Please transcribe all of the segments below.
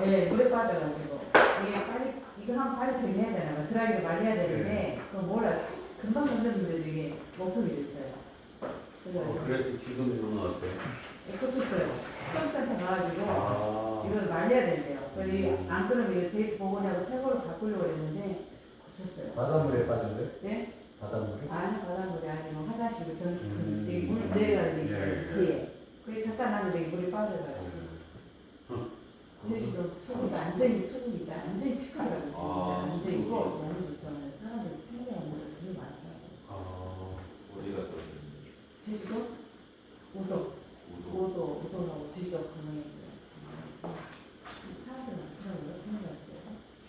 예, 물에 빠져가지고 이게 빨리 이거 한 빨리 정리해야 되나 봐. 드라이를 많이 해야 되는데 그거 몰라. 금방 건드는데도 이게 목통이 됐어요. 그래서 지금은 어때요? 꽂혔어요. 시험센터 가가지고 아. 이걸 말려야 된대요. 그래서 안 그러면 이거 데이트 복원하고 새 거로 바꾸려고 했는데 고쳤어요. 바닷물에 빠진대? 네? 바닷물에? 아니 바닷물이 아니고 화장실 변 음. 물 내려가는 데 예, 있어요. 뒤에. 그게 잠깐 하는데 물이 빠져가지고. 제주도 수국이 완전히 수국이 있다. 완전히 피크더라고요. 아, 완전히 있고 수국이. 너무 좋다면 사람들이 평소에 물을 되게 많더라고요. 어디가 또? 제주도? 우도. 우도하고 제주도 가능했어요. 사람들 많더라고요. 평소에.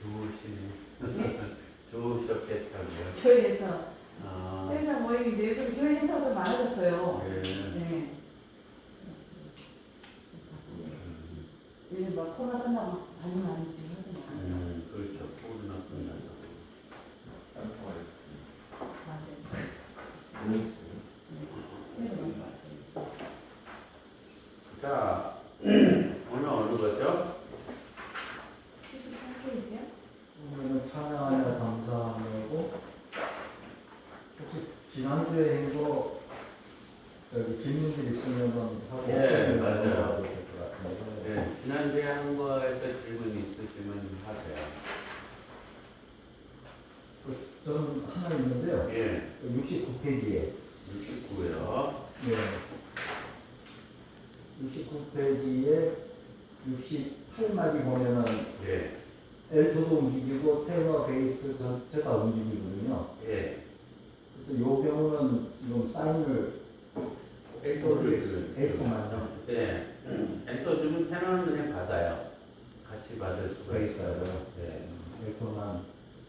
좋으시네. 좋으셨겠다고요. 교회에서 아. 행사 모임인데 요즘 교회 행사도 많아졌어요. 예. 네. 요즘 막 코로나 끝나고 반응 많이 좀 하더만. 그렇죠. 코로나 끝나서. 맞아요. 네, 그런 것 같아요. 자, 오늘 어느 거죠? 78페이지요? 오늘은 찬양하며 감사하고 혹시 지난주에 행거 저기 질문들 있으면은 하고 예, 없으면 맞아요. 넘어가도 될 것 같은데. 네, 지난주에 한 거에서 질문 있으시면 하세요. 저는 하나 있는데요. 예, 69페이지에 69요. 네. 69페이지에 68마디 보면은 예, 엘토도 움직이고 테너, 베이스 전체가 움직이거든요. 예. 그래서 요 경우는 좀 사인을 엘토를 엘토만요. 네, 엘토 주면 테너는 그냥 받아요. 같이 받을 수가 있어요. 네, 엘토만.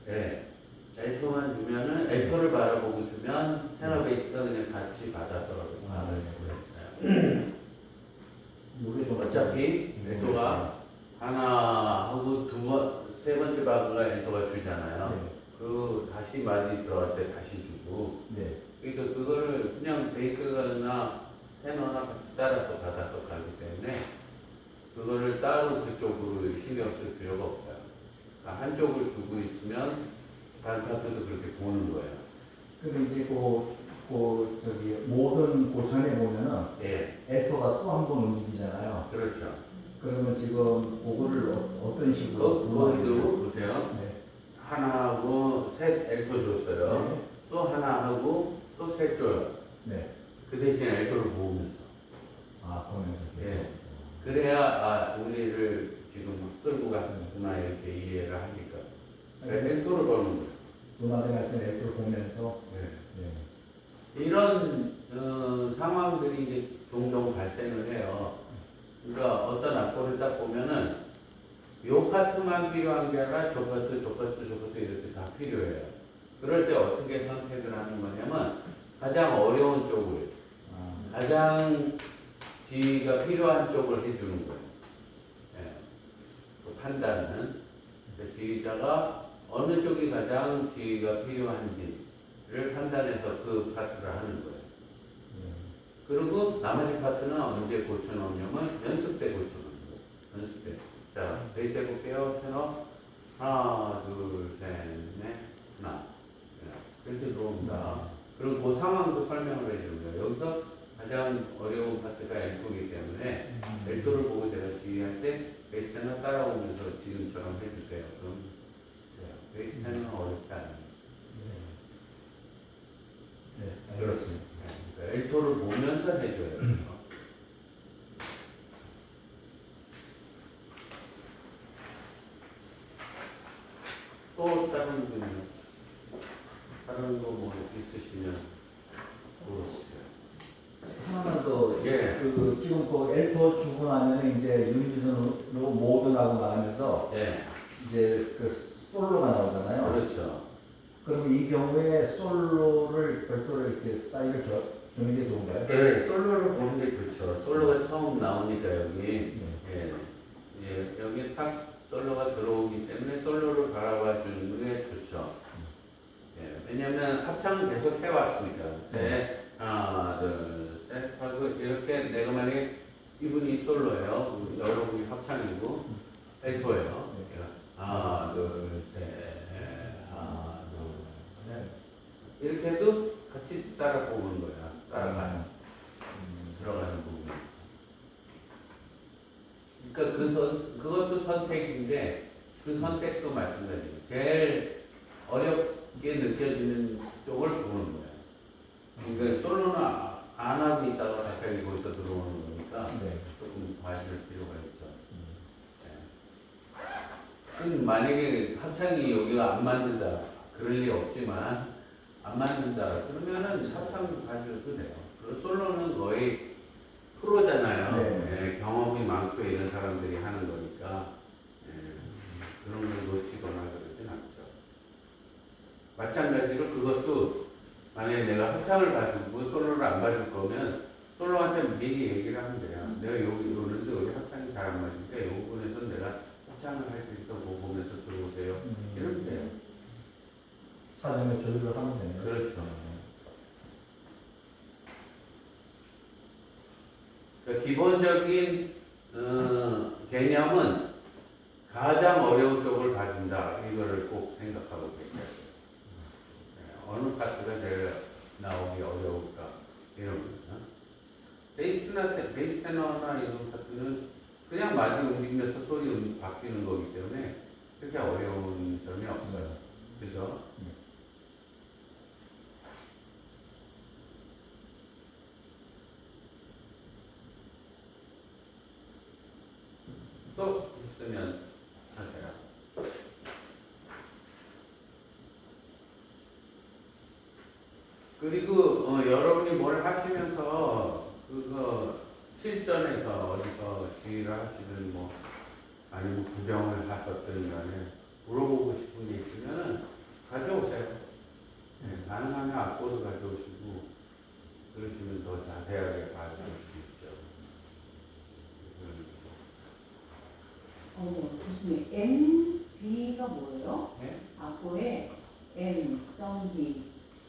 네. 엘토만 주면은 엘토를 바라보고 주면 테너 베이스가 그냥 같이 받아서 받을 수가 있어요. 요게 좀 어차피 엘토가 하나 하고 세 번째 박을 엘토가 주잖아요. 그 다시 마디 들어갈 때 다시 주고. 네. 그러니까 그거를 그냥 베이스나 테너나 같이 따라서 받아서 가기 때문에 그거를 따로 그쪽으로 신경 쓸 필요가 없어요. 그러니까 한쪽을 주고 있으면 다른 파트도 그렇게 보는 거예요. 근데 이제 저기 모든 고전에 보면은 예, 엘토가 또 한 번 움직이잖아요. 그렇죠. 그러면 지금 그거를 어떤 식으로 거기도 보세요. 네. 하나 하고 셋 엘토 줬어요. 네. 또 하나 하고 또 셋 줘요. 네. 그 대신 엘토를 모으면서. 아, 보면서 계속. 예. 그래야 우리를 지금 끌고 가는구나 이렇게 이해를 하니까. 엘토를 보는 거예요. 음악을 할 때 엘토를 보면서. 네. 네. 이런 상황들이 이제 종종 발생을 해요. 그러니까 어떤 악보를 딱 보면은 요 파트만 필요한 게 아니라 저 파트 이렇게 다 필요해요. 그럴 때 어떻게 선택을 하는 거냐면 가장 어려운 쪽을 가장 지휘가 필요한 쪽을 해주는 거예요. 예. 그 판단은 지휘자가 어느 쪽이 가장 지휘가 필요한지를 판단해서 그 파트를 하는 거예요. 그리고 나머지 파트는 언제 고쳐놓냐면 연습 때 고쳐놓는 거예요. 연습 때. 자, 베이스 해볼게요. 테너. 하나, 둘, 셋, 넷, 하나. 이렇게 들어옵니다. 그리고 그 상황도 설명을 해주는 거예요. 여기서 가장 어려운 파트가 엘토이기 때문에 엘토를 보고 제가 지휘할 때 베이스 테너 따라오면서 지금처럼 해주세요. 그럼 돼요. 베이스 테너는 어렵지 않아요. 네. 그렇습니다. 그러니까 엘토를 보면서 해줘요. 또 다른 분요? 다른 거 뭐 있으시면 물어보세요. 하나만 더, 예. 지금 그 엘토 주고 나면 이제 유니즌으로 모든하고 나가면서 네, 이제 그 솔로가 나오잖아요. 그렇죠. 그럼 이 경우에 솔로를 별도로 이렇게 사인을 주는 게 좋은가요? 네, 솔로를 보는 게 좋죠. 솔로가 처음 나오니까 여기, 네. 여기 딱 솔로가 들어오기 때문에 솔로를 바라봐 주는 게 좋죠. 왜냐면 합창은 계속 해왔으니까. 셋, 하나, 둘, 셋 하고 이렇게 내가 만약에 이분이 솔로예요. 여러분이 합창이고 L4예요. 네. 하나, 둘, 셋, 하나, 둘, 셋. 이렇게 해도 같이 따라 뽑는 거야. 따라가요. 들어가는 부분이. 그러니까 그것도 선택인데 그 선택도 마찬가지예요. 제일 어렵게 느껴지는 쪽을 보는 거예요. 그러니까 솔로는 안 하고 있다가 갑자기 거기서 들어오는 거니까 네. 조금 봐줄 필요가 있죠. 그럼 만약에 합창이 여기가 안 맞는다, 그럴 리 없지만 안 맞는다 그러면은 합창 봐줘도 돼요. 그리고 솔로는 거의 프로잖아요. 네. 예, 경험이 많고 이런 사람들이 하는 거니까 그런 걸 놓치거나 그러진 않죠. 마찬가지로 그것도 만약에 내가 합창을 봐주고 솔로를 안 봐줄 거면 솔로한테 미리 얘기를 하면 돼요. 내가 여기 오는데 여기 합창이 잘 안 맞으니까 이 부분에서 내가 합창을 할 테니까 뭐 보면서 들어오세요. 이러면 돼요. 사전에 조율을 하면 되네요. 그렇죠. 그러니까 기본적인 개념은 가장 어려운 쪽을 봐준다. 이거를 꼭 생각하고 계셔야 돼요. 어느 파트가 제일 나오기 어려울까 이런 거죠. 베이스 테너나 이런 파트는 그냥 마디 움직이면서 소리 바뀌는 거기 때문에 그렇게 어려운 점이 없어요. 그죠? 또 있으면 하세요. 그리고 여러분이 뭘 하시면서 그거 실전에서 어디서 지휘를 하시든 뭐 아니면 구경을 하셨든 간에 물어보고 싶은 게 있으면은 가져오세요. 네, 가능하면 악보도 가져오시고 그러시면 더 자세하게 봐줄 수 있죠. 교수님, NB가 뭐예요? 네? 앞으로에 N, B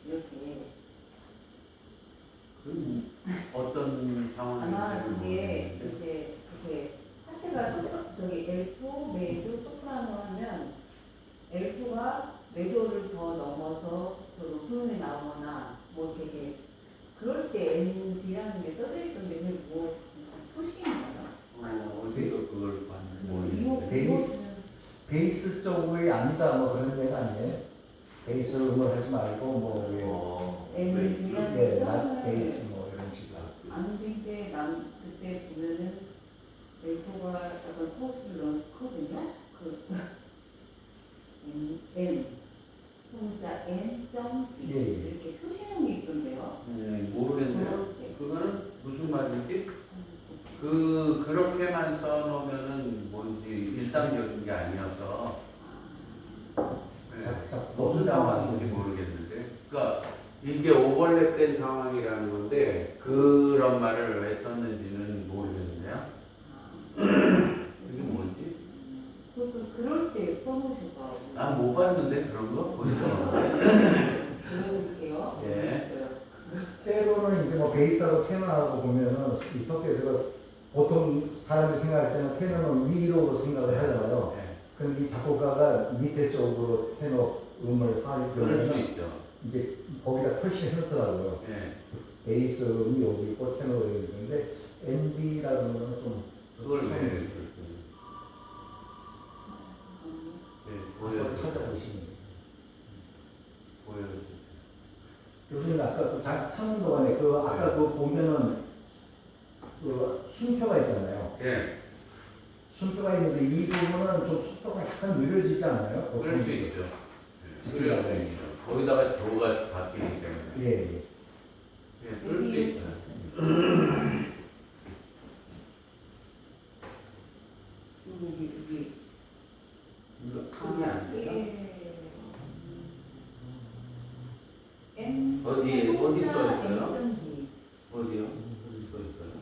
이렇게 어떤 상황인지 아마 그게 모르겠는데 이제 이렇게 파트가 저기 L4, 메조, 소프라노 하면 L4가 메조를 더 넘어서 더 높은 음이 나오거나 뭐 이렇게 그럴 때 NB라는 게 써져 있던데 그게 뭐 무슨 표시인가요? 어디서 그걸 봤는지 이거 모르겠는데 베이스 쪽이 아니다 뭐 그런 얘기 아니에요? 베이스 음을 하지 말고 뭐 NB라는 예, 낫 베이스 뭐 이런 식으로. 안될때 난 그때 보면은 L4가 약간 코스를 넣거든요. 그 N 손자 N 점 B 예, 예. 이렇게 표시는 게 있던데요. 모르겠네요. 그거는 무슨 말인지 그렇게만 써놓으면은 뭔지 일상적인 게 아니어서 무슨 상황인지 모르겠는데 그러니까 이게 오버랩된 상황이라는 건데 그런 말을 왜 썼는지는 모르겠네요. 이게 뭔지? 그럴 때 써놓으셨더라고요. 난 못 봤는데 그런 거 보니까. 보여드릴게요. 예. 때로는 이제 뭐 베이스하고 테너하고 보면은 이 섞여서 보통 사람들이 생각할 때는 테너는 위로 생각을 하잖아요. 네. 그럼 이 작곡가가 밑에 쪽으로 테너 음을 할 그럴 수 경우는 있죠. 이제 거기다 표시를 해놓더라고요. 예. 베이스 음이 여기 있고 테너 여기 있는데 NB라는 거는 좀 그걸 왜 참 그렇게 한번 찾아보시면 보여주세요. 교수님 아까 그 찾는 동안에 그 아까 그 보면은 그 순표가 있잖아요. 예. 순표가 있는데 이 부분은 좀 순표가 약간 느려지지 않아요? 그럴 수 있죠. 예. 그럴 수 있죠. 거기다가 조가 바뀌기 때문에. 예, 예. 예, 그럴 수 있죠. 여기 이거 크게 안 돼요? N 어디 써 있어요? N B 어디요? 어디 써 있어요?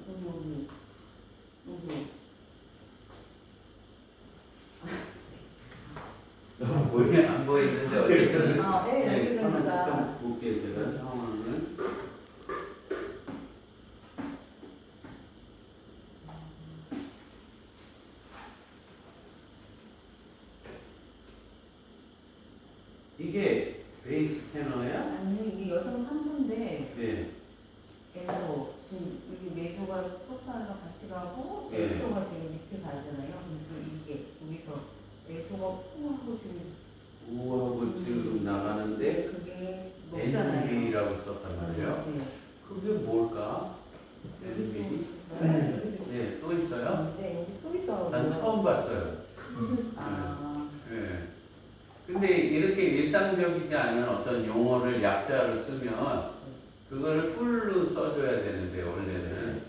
보이 안 보이는데 어쨌든 여기 한번 됩니다. 좀 볼게요. 제가 상황은 이게 베이스 스캐너야? 아니 이게 여성 상부인데 네. 그래서 지금 여기 매도가 소파랑 같이 가고 예. 엘토가 지금 밑에 가잖아요. 그래서 이게 여기서 엘토가 쿵 하고 지금 우하고 지금 나가는데 그게 높잖아요. NB라고 썼단 말이에요. 네. 그게 뭘까? 여기 또 NB? 있어요. 여기도 네, 또 있어요? 있는데 여기 또 있더라고요. 난 처음 봤어요. 아, 네. 근데 이렇게 일상적이지 않은 어떤 용어를 약자로 쓰면 그거를 풀로 써줘야 되는데 원래는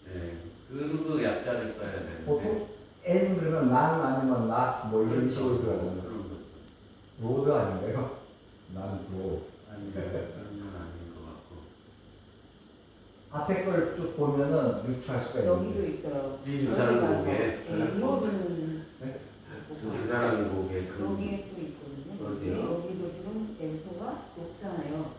네. 그 약자를 써야 되는데 보통 N 그러면 난 아니면 not 뭐 이런 그렇죠. 식으로 들어가는 그런 것도 로드 아닌가요? 난 로드. 아니 그런 건 아닌 것 같고 앞에 걸 쭉 보면은 유추할 수가 여기도 있는데. 있어요. 이 여기 사람 가서, 보기에 예, 이거는 그 사람 보기에 그 여기에 또 있거든요. 어디요? 여기도 지금 엘토가 높잖아요.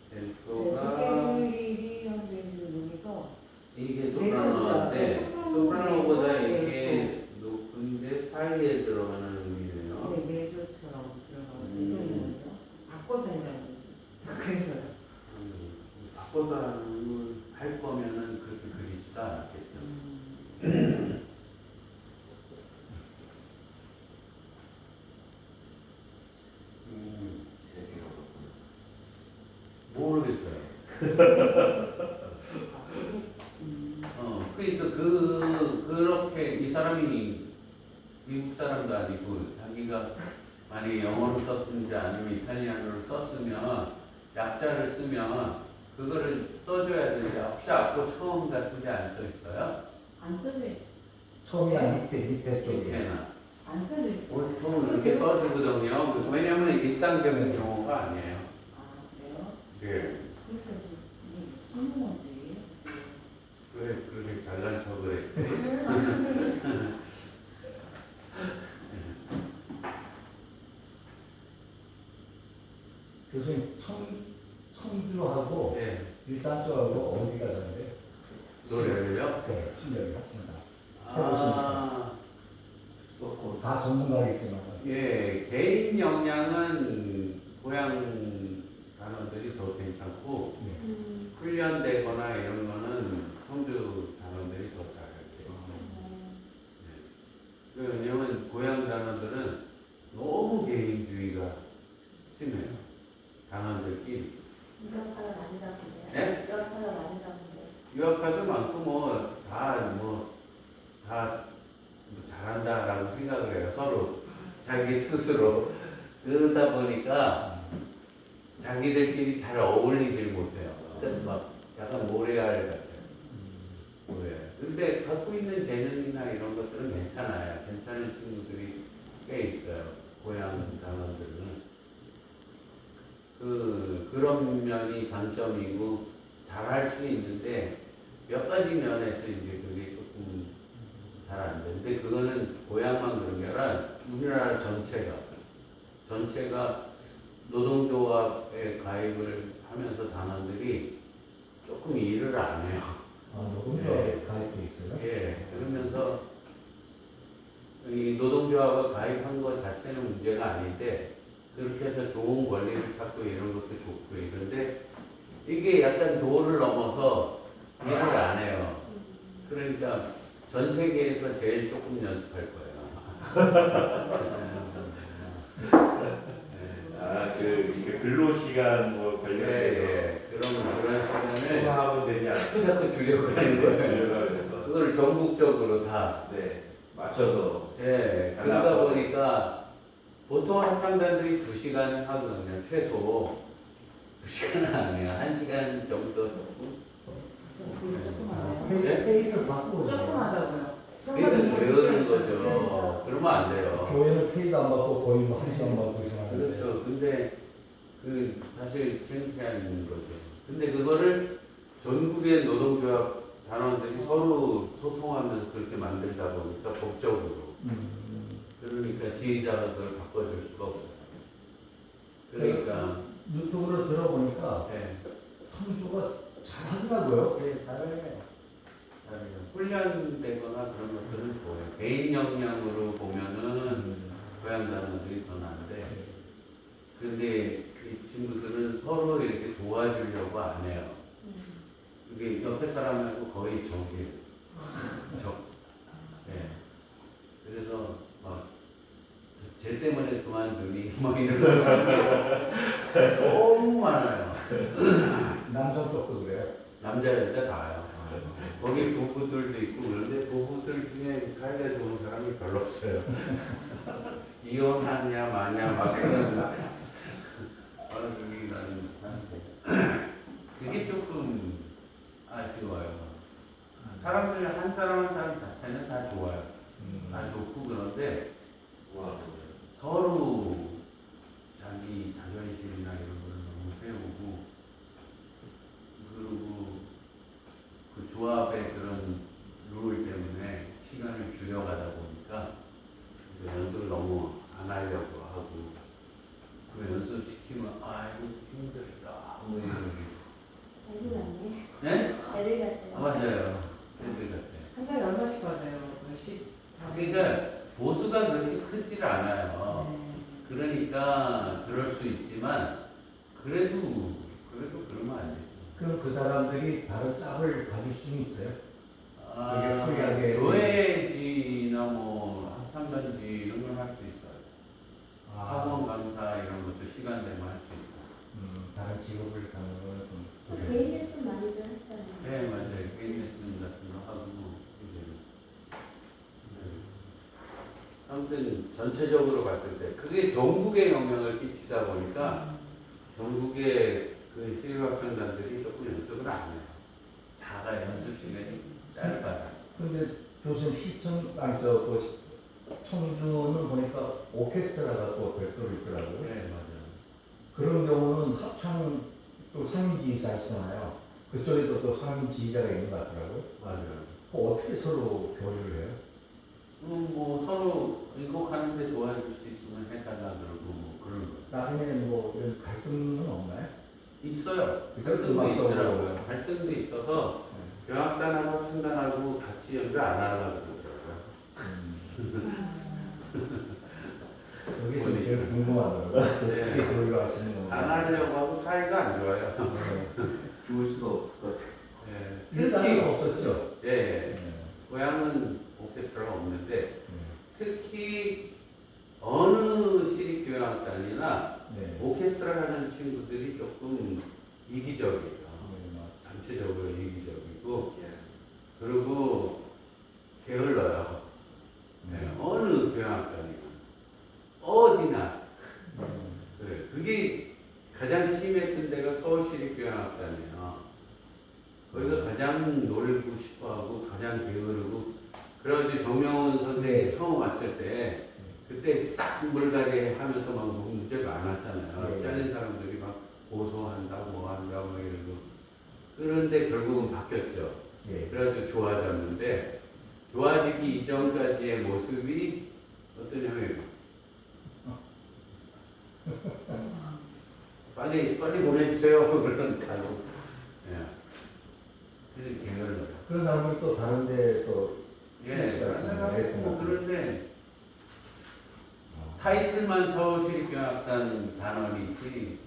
델토가 두께물이 현재 지금 여기서 이게 네, 소프라노인데 소프라노 소프라노보다 네, 이게 높은데 사이에 들어가는 의미네요. 네, 메조처럼 들어가고 음. 있거든요. 바꿔서 해라는 그래서요. 바꿔서 할 거면은 그렇게 그리지도 않았겠죠. 모르겠어요. 그러니까 그렇게 이 사람이 미국 사람도 아니고 자기가 만약에 영어로 썼든지 아니면 이탈리아어로 썼으면 약자를 쓰면 그거를 써줘야 되는데 혹시 앞으로 처음 같은 게 안 써 있어요? 안 써져 있- 처음이 밑에 쪽에. 밑에나 안 써져 있어요. 보통 이렇게 써주거든요. 왜냐면 일상적인 용어가 아니에요. 아 그래요? 예. 그래서 이게 무슨 용어지? 왜 그렇게 잘난 척을 했지? 교수님 청주하고 네. 일산 쪽하고 어디가 다른데요? 노래를요? 네, 실력이 합니다. 아, 다 전문가이겠지만. 예, 개인 역량은 고향 단어들이 더 괜찮고 네. 훈련되거나 이런 거는 성주 단어들이 더 잘할게요. 왜냐면 고향 단어들은 너무 개인주의가 심해요. 단어들끼리. 유학하다 많이다던데. 네? 유학하다 많이다던데. 유학파도 많고 다 잘한다라고 생각을 해요. 서로 자기 스스로. 그러다 보니까 자기들끼리 잘 어울리질 못해요. 그러니까 막 약간 모래알 같아요. 모래알. 근데 갖고 있는 재능이나 이런 것들은 괜찮아요. 괜찮은 친구들이 꽤 있어요. 고향 단원들은. 그런 면이 장점이고 잘할 수 있는데 몇 가지 면에서 이제 그게 조금 잘 안 되는데 그거는 고향만 그런 게 아니라 우리나라 전체가 노동조합에 가입을 하면서 단원들이 조금 일을 안 해요. 노동조합에 가입돼 있어요? 예, 그러면서 이 노동조합에 가입한 것 자체는 문제가 아닌데 그렇게 해서 좋은 권리를 찾고 이런 것도 좋고 이런데 이게 약간 도를 넘어서 일을 안 해요. 그러니까 전 세계에서 제일 조금 연습할 거예요. 그 근로 시간 뭐 관련해서 그런 시간을 통화하면 되지 않을까? 자꾸 주려고 하는 거예요. 그래서 그걸 전국적으로 다. 네 맞춰서 그러다 보니까 보통 합창단들이 2시간 하거든요. 최소 2시간은 아니에요. 1시간 정도 조금. 조금 하나요? 페이를 받고 조금 하다고요. 그러니까 배우는 거죠. 그러면 안 돼요. 교회는 페이도 안 받고 거의 뭐 1시간 받고 2시간 하는데. 그렇죠. 근데 사실 창피한 거죠. 근데 그거를 전국의 노동조합 단원들이 서로 소통하면서 그렇게 만들다 보니까 법적으로. 그러니까 지휘자가 그걸 바꿔줄 수가 없어요. 그러니까 유튜브를 들어보니까 청주가 잘 하더라고요. 잘해요. 훈련되거나 그런 것들은 좋아요. 개인 역량으로 보면은 고향 단어들이 더 나은데 근데 이 친구들은 서로 이렇게 도와주려고 안 해요. 이게 옆에 사람하고 거의 적이에요. 적. 예. 그래서 쟤 때문에 그만두니 뭐 이런 거 너무 많아요. 남성 쪽도 그래요. 남자 여자 다요. 거기 부부들도 있고 그런데 부부들 중에 사이가 좋은 사람이 별로 없어요. 이혼하냐 마냐 막 그런 그게 나는 그게 조금 아쉬워요. 사람들 한 사람 한 사람 자체는 다 좋아요. 다 좋고 그런데 와, 서로 자기 자존심이나 이런 걸 너무 세우고 그리고 그 조합의 그런 룰 때문에 시간을 줄여가다 보니까 이제 연습을 너무 안 하려고 하고 그 연습 시키면 아이고 힘들다 뭐 이런 애들 같네. 게 네? 애들 같아. 맞아요. 애들 같아. 한 달에 얼마씩 받아요? 몇씩? 그러니까 보수가 그렇게 크질 않아요. 네. 그러니까 그럴 수 있지만 그래도 그러면 안 되죠. 그럼 그 사람들이 다른 짭을 가질 수는 있어요? 아, 되게 프리하게 교회지나 뭐 합창단지 이런 걸 할 수 있어요. 학원 강사 이런 것도 시간 되면 할 수 있고. 다른 직업을 가는 거는 좀 개인 레슨 많이들 하시잖아요. 네 맞아요. 개인 레슨 같은 거 하고 이제 아무튼 전체적으로 봤을 때 그게 전국에 영향을 끼치다 보니까 전국의 그 실력학생단들이 조금 연습을 안 해요. 자가 연습 시간이 짧아요. 근데 교수님 청주는 보니까 오케스트라가 또 별도로 있더라고요. 네 맞아요. 그런 경우는 합창 또 상임지휘자 있잖아요. 그쪽에도 또 상임지휘자가 있는 것 같더라고요. 맞아요. 어떻게 서로 교류를 해요? 뭐 서로 이곡하는데 도와줄 수 있으면 해달라 그러고 뭐 그런 거 나중에 뭐 이런 갈등은 없나요? 있어요. 그러니까 갈등도 음악적으로. 있더라고요. 갈등도 있어서 경악단하고 합창단하고 같이 연주 안 하려고 그러더라고요. 그게 좀 제일 궁금하더라고요. 어떻게 네. 교류하시는 건가? 안 하려고 하고 사이가 안 좋아요. 좋을 수가 없을 것 같아요. 예. 일상은 없었죠? 예. 네. 고향은 오케스트라가 없는데 네. 특히 어느 시립교향악단이나 네. 오케스트라 하는 친구들이 조금 이기적이에요. 네, 전체적으로 이기적이고 예. 그리고 게을러요. 네, 어느 교향악단이나 어디나 그래. 그게 가장 심했던 데가 서울시립교향악단이에요. 거기가 가장 놀고 싶어하고 가장 게으르고 그래가지고 정명훈 선생이 처음 왔을 때 그때 싹 물갈이 하면서 막 문제 많았잖아요. 네. 잘린 사람들이 막 고소한다 뭐 한다 뭐 이러고 그런데 결국은 바뀌었죠. 예. 그래가지고 좋아졌는데 좋아지기 이전까지의 모습이 어떠냐면 빨리 보내주세요. 그런 가고 예. 그래서 게을러요. 그런 사람은 또 다른데 또 예, 레슨 그런데 타이틀만 서울시립교향악단 단원이지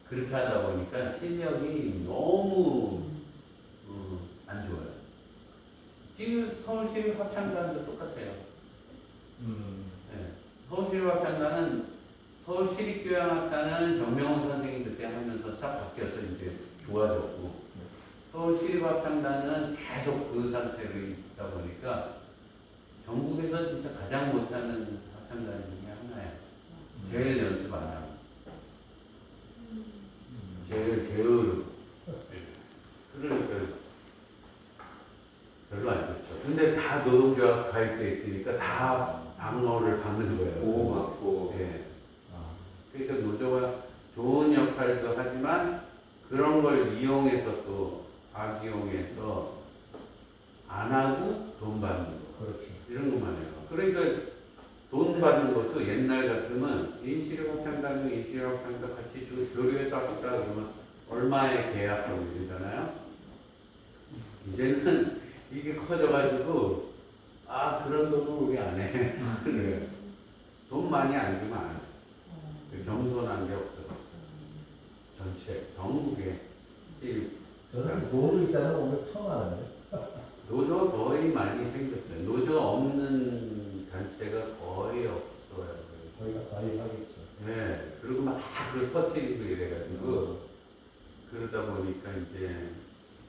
그렇게 하다 보니까 실력이 너무 안 좋아요. 지금 서울시립합창단도 똑같아요. 네. 서울시립합창단은 서울시립교향악단은 정명훈 선생님 그때 하면서 싹 바뀌어서 이제 좋아졌고 서울시립합창단은 계속 그 상태로 있다 보니까 전국에서 진짜 가장 못하는 합창단 중에 하나예요. 제일 연습 안 하고 제일 게으르고 그러니까 별로 안 좋죠. 근데 다 노동조합 가입돼 있으니까 다 방어를 받는 거예요. 보호받고. 예. 그러니까 노조가 좋은 역할도 하지만 그런 걸 이용해서 또 악이용해서 안 하고 돈 받는 거. 그렇죠. 이런 것만 해요. 그러니까 돈 받는 것도 옛날 같으면 인실업합창단과 인실업합창단 같이 교류해서 합시다 그러면 얼마에 계약하고 이러잖아요. 이제는 이게 커져가지고 그런 돈은 우리 안 해. 그래요. 돈 많이 안 주면 안 해. 겸손한 게 없어요. 전체 전국에 이 저는 노조 있다는 거 오늘 처음 알았네요. 노조 거의 많이 생겼어요. 노조 없는 단체가 거의 없어요. 저희가 가입하겠죠. 네, 그리고 막 그걸 퍼뜨리고 이래가지고 그러다 보니까 이제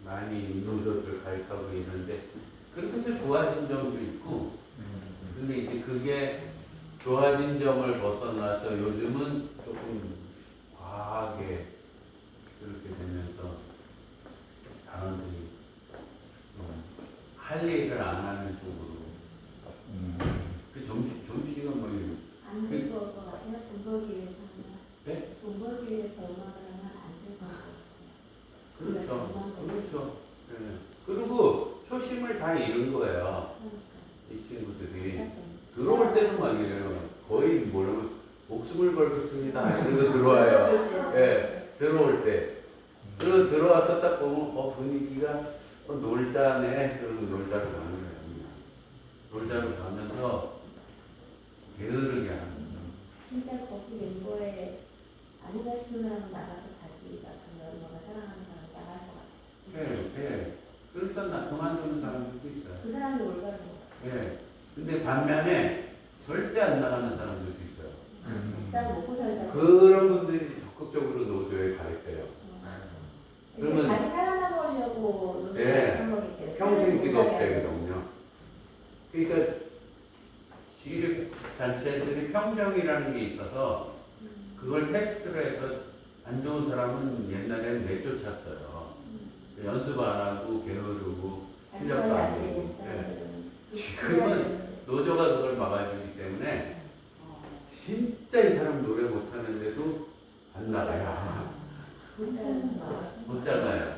많이 노조들 가입하고 있는데 그렇게 해서 좋아진 점도 있고 근데 이제 그게 좋아진 점을 벗어나서 요즘은 조금 과하게 그렇게 되면서 단원들이 할 일을 안 하는 쪽으로 그 점심시간 뭐 이런 안 즐거울 것 같아요. 돈 벌기 위해서는. 네? 돈 벌기 위해서 음악을 하면 안 즐거울 것 같아요. 그렇죠. 그렇죠. 네. 그리고 초심을 다 잃은 거예요. 그러니까. 이 친구들이. 들어올 때는 막 이래요. 거의 뭐라면 목숨을 걸겠습니다. 이런 거 들어와요. 예, 들어올 때. 그리고 들어와서 딱 보면 분위기가 놀자네. 그러고 놀자로 가는 거예요. 놀자로 가면서 게으르게 하는 거예요. 진짜 거기 멤버에 아니다 싶으면 나가서 자기가 그 멤버가 사랑하는 사람 나갈 것 같아요. 예, 예. 그래서 그만두는 사람들도 있어요. 그 사람이 올바른 것 같아요. 예. 근데 반면에 절대 안 나가는 사람들도 있어요. 일단 먹고 살다. 그런 분들이 적극적으로 노조에 가입해요. 그러면 그러면- 자기 살아남으려고 노동을 네. 하는 거기 때문에 평생 직업 못하게 하죠. 되거든요. 그러니까 지휘 단체들이 평정이라는 게 있어서 그걸 테스트로 해서 안 좋은 사람은 옛날에는 내쫓았어요. 연습 안 하고 게으르고 실력도 안 되고. 예. 지금은 노조가 그걸 막아주기 때문에 진짜 이 사람 노래 못하는데도 안 나가요. 못 잘라요.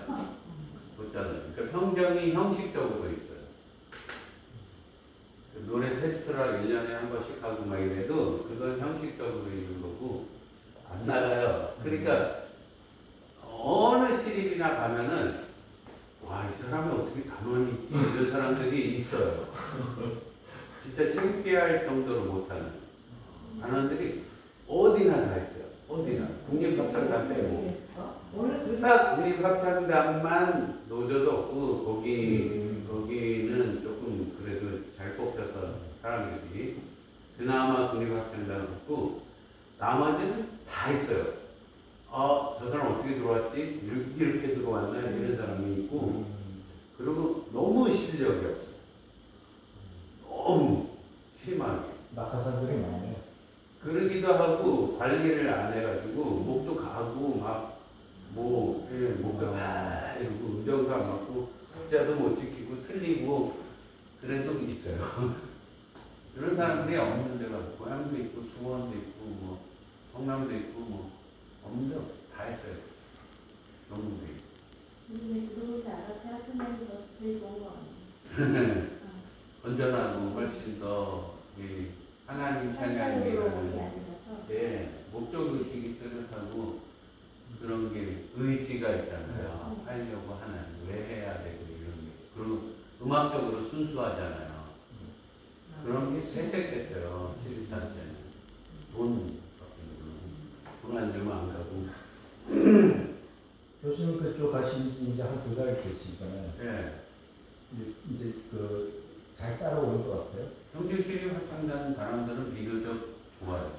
못 잘라요. 그러니까 평정이 형식적으로 있어요. 그 노래 테스트라 1년에 한 번씩 하고 막 이래도 그건 형식적으로 있는 거고 안 나가요. 그러니까 어느 시립이나 가면은 와, 이 사람이 어떻게 단원이지? 이런 사람들이 있어요. 진짜 창피할 정도로 못하는 단원들이 어디나 다 있어요. 어디나. 국립합창단 빼고. 딱 국립합창단만 노조도 없고 거기는 조금 그래도 잘 뽑혀서 사람들이 그나마 국립합창단은 없고 나머지는 다 있어요. 저 사람 어떻게 들어왔지? 이렇게 들어왔나? 이런 사람이 있고 그리고 너무 실력이 없어요. 너무 심하게. 낙하산들이 많네요. 그러기도 하고 관리를 안 해가지고 목도 가고 목도 이러고 음정도 안 맞고 박자도 못 지키고 틀리고 그런 적이 있어요. 그런 사람들이 없는 데가 고향도 있고 수원도 있고 뭐 성남도 있고 뭐 없는 데 다 있어요. 전국에. 근데 그렇게 알아서 하면 더 제일 좋은 거 같아요. 건전하고 훨씬 더 하나님 찬양이라는 목적의식이 뚜렷하고 그런 게 의지가 있잖아요. 하려고 하는 왜 해야 되고 이런 게 그리고 음악적으로 순수하잖아요. 그런 게 새색했어요. 시리탄체는 돈 안 주면 안 가고. 교수님 그쪽 가신 지 이제 한 2달 됐으니까요. 네. 이제 잘 따라오는 것 같아요. 평균시립 합창단 단원들은 비교적 좋아요.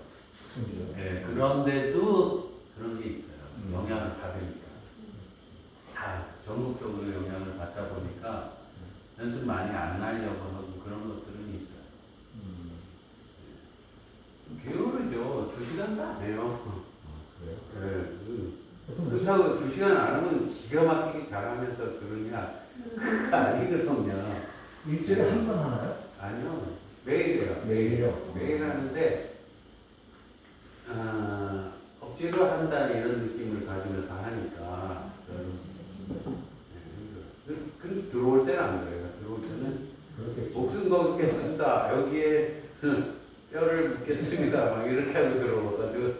그죠? 네, 그런데도 그런 게 있어요. 영향을 받으니까. 다 전국적으로 영향을 받다 보니까 연습 많이 안 하려고 하고 그런 것들은 있어요. 게으르죠. 2시간도 안 해요. 그래요? 네. 그렇다고 2시간 안 하면 기가 막히게 잘하면서 그러냐? 그거 아니거든요. 일주일에 한 번 하나요? 아니요. 매일 해요. 매일요? 매일 하는데, 억지로 한다 이런 느낌을 가지면서 하니까. 근데 들어올 때는 안 그래요. 들어올 때는 그렇겠죠. 목숨 걸겠습니다. 여기에 뼈를 묻겠습니다. 막 이렇게 하고 들어와가지고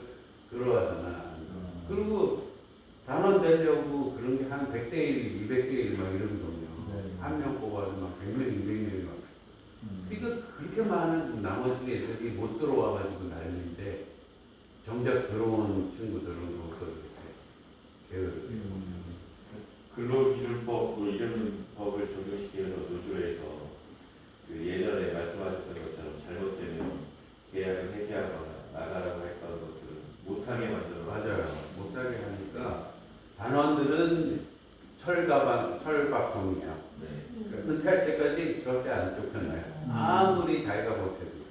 들어와서나. 그리고 단원 되려고 그런 게 한 100대 1, 200대 1 막 이러거든요. 네. 한 명 뽑아도 막 100명, 200명이 막. 그러니까 그렇게 많은 나머지 애들이 못 들어와가지고 난리인데 정작 들어온 친구들은 거기서 이렇게 게으르게. 근로기준법 뭐 이런 법을 적용시키는 노조에서 그 예전에 말씀하셨던 것처럼 잘못되면 계약을 해지하거나 나가라고 했던 것들은 못하게 만들어. 맞아요. 못하게 하니까 단원들은 철밥통이에요. 네. 그러니까 은퇴할 때까지 절대 안 쫓겨나요. 아무리 자기가 못해도.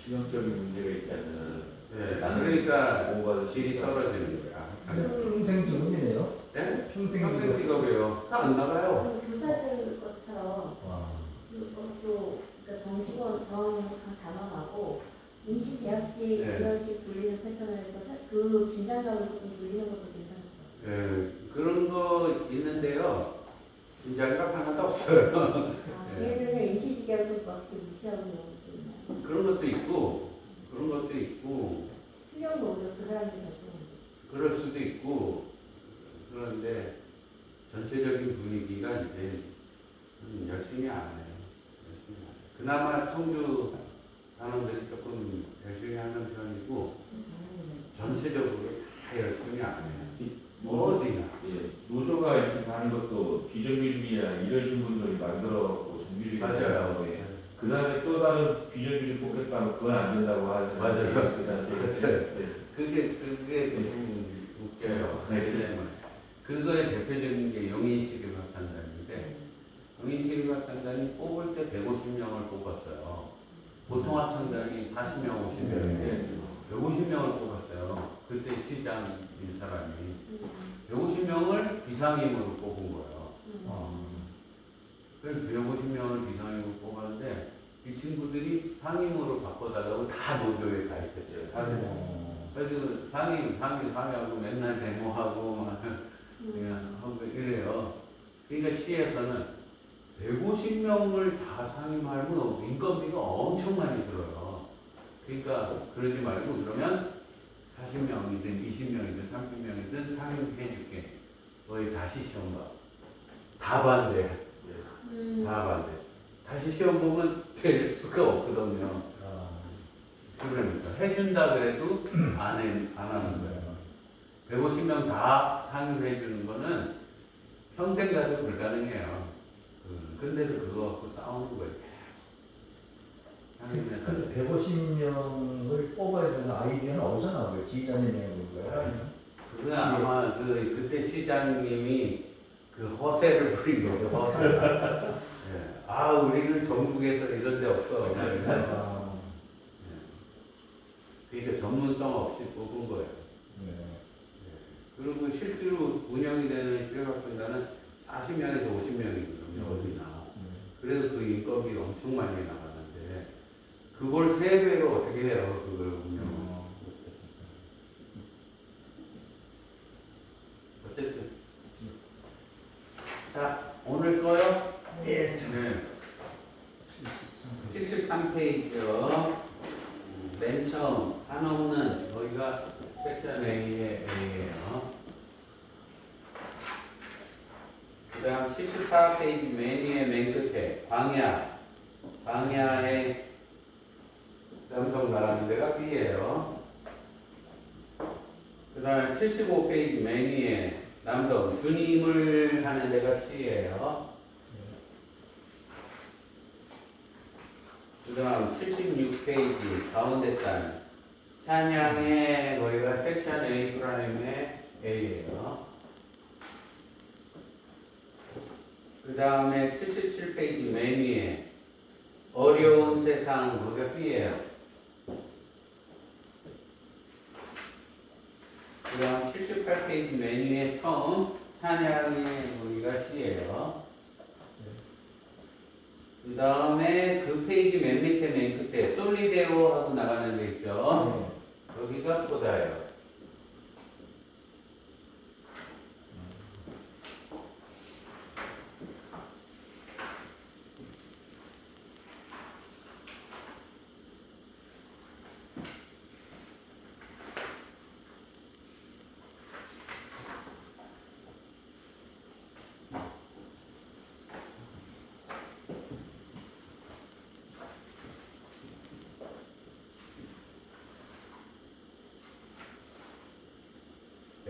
치명적인 문제가 있지 않는. 네. 나는 그러니까 공부하는 질이 떨어지는 거야. 평생 직업이네요. 네? 평생 평생 직업이에요. 안 나가요. 교사들 것처럼 와. 그것도 그러니까 정직원 단원하고 임시 계약직 네. 이런 식 돌리는 패턴에서 그 긴장감을 조금 돌리는 것도 괜찮을 것 같아요. 예, 그런 거 있는데요. 긴장감 하나도 없어요. 아, 네. 예를 들면 임시 계약을 막 이렇게 무시하고 있는 것도 있나요? 그런 것도 있고, 그런 것도 있고, 필요한 오히려 그 사람들이 더 좋은 그럴 수도 있고, 그런데 전체적인 분위기가 이제 열심히 안 해요. 열심히 안 해요. 그나마 청주 단원들이 조금 열심히 하는 편이고, 전체적으로 다 열심히 안 해요. 어디나. 예, 노조가 이렇게 가는 것도 비정규직이나 이러신 분들이 만들어갖고 정규직이 맞아요. 나오는데 그 다음에 또 다른 비정규직 뽑겠다면 그건 안 된다고 하잖아요. 맞아요. 그 단체. 맞아요. 네. 그게 좀 웃겨요. 네. 왜냐면 그거의 대표적인 게 영인시립합창단인데 영인시립합창단이 뽑을 때 150명을 뽑았어요. 보통 합창단이 40명, 50명인데 150명을 뽑았어요. 그때 시장인 사람이 150명을 비상임으로 뽑은 거예요. 그래서 150명을 비상임으로 뽑았는데 이 친구들이 상임으로 바꿔달라고 다 노조에 가입했어요. 그래서 상임하고 맨날 데모하고 막 그냥 하고 이래요. 그러니까 시에서는 150명을 다 상임하면 인건비가 엄청 많이 들어요. 그러니까 그러지 말고 그러면 40명이든 20명이든 30명이든 상임해줄게. 너희 다시 시험 봐. 다 반대. 다 반대. 다시 시험 보면 될 수가 없거든요. 그러니까 해준다 그래도 안 하는 거예요. 150명 다 상임해주는 거는 평생 가도 불가능해요. 근데도 그거 갖고 싸우는 거예요. 계속. 그 150명을 뽑아야 되는 아이디어는 어디서 나온 거예요? 지휘자님이 한 거예요? 그거 아마 그때 시장님이 그 허세를 부린 거죠. 허세. 예. 아 우리는 전국에서 이런 데 없어. 아, 그러니까 전문성 없이 뽑은 거예요. 네. 그리고 실제로 운영이 되는 실업학생단은 40명에서 50명이거든요. 어디나. 그래서 그 인건비가 엄청 많이 나가는데 그걸 3배로 어떻게 해요? 그걸 운영을. 어쨌든 자 오늘 거요? 예, 네. 73페이지요. 맨 처음 한없는 저희가 섹션 A의 A예요. 그 다음 74페이지 맨 위에 맨 끝에 광야의 남성 말하는 데가 B예요. 그 다음 75페이지 맨 위에 남성 주님을 하는 데가 C예요. 그 다음 76페이지 가운데 단 찬양의 거기가 섹션 A 프라임의 A예요. 그 다음에 77페이지 맨 위에 어려운 세상 거기가 B예요. 그 다음 78페이지 맨 위에 처음 찬양의 거기가 C예요. 그 다음에 그 페이지 맨 밑에 맨 끝에 솔리데오 하고 나가는 데 있죠. 여기가 보다예요.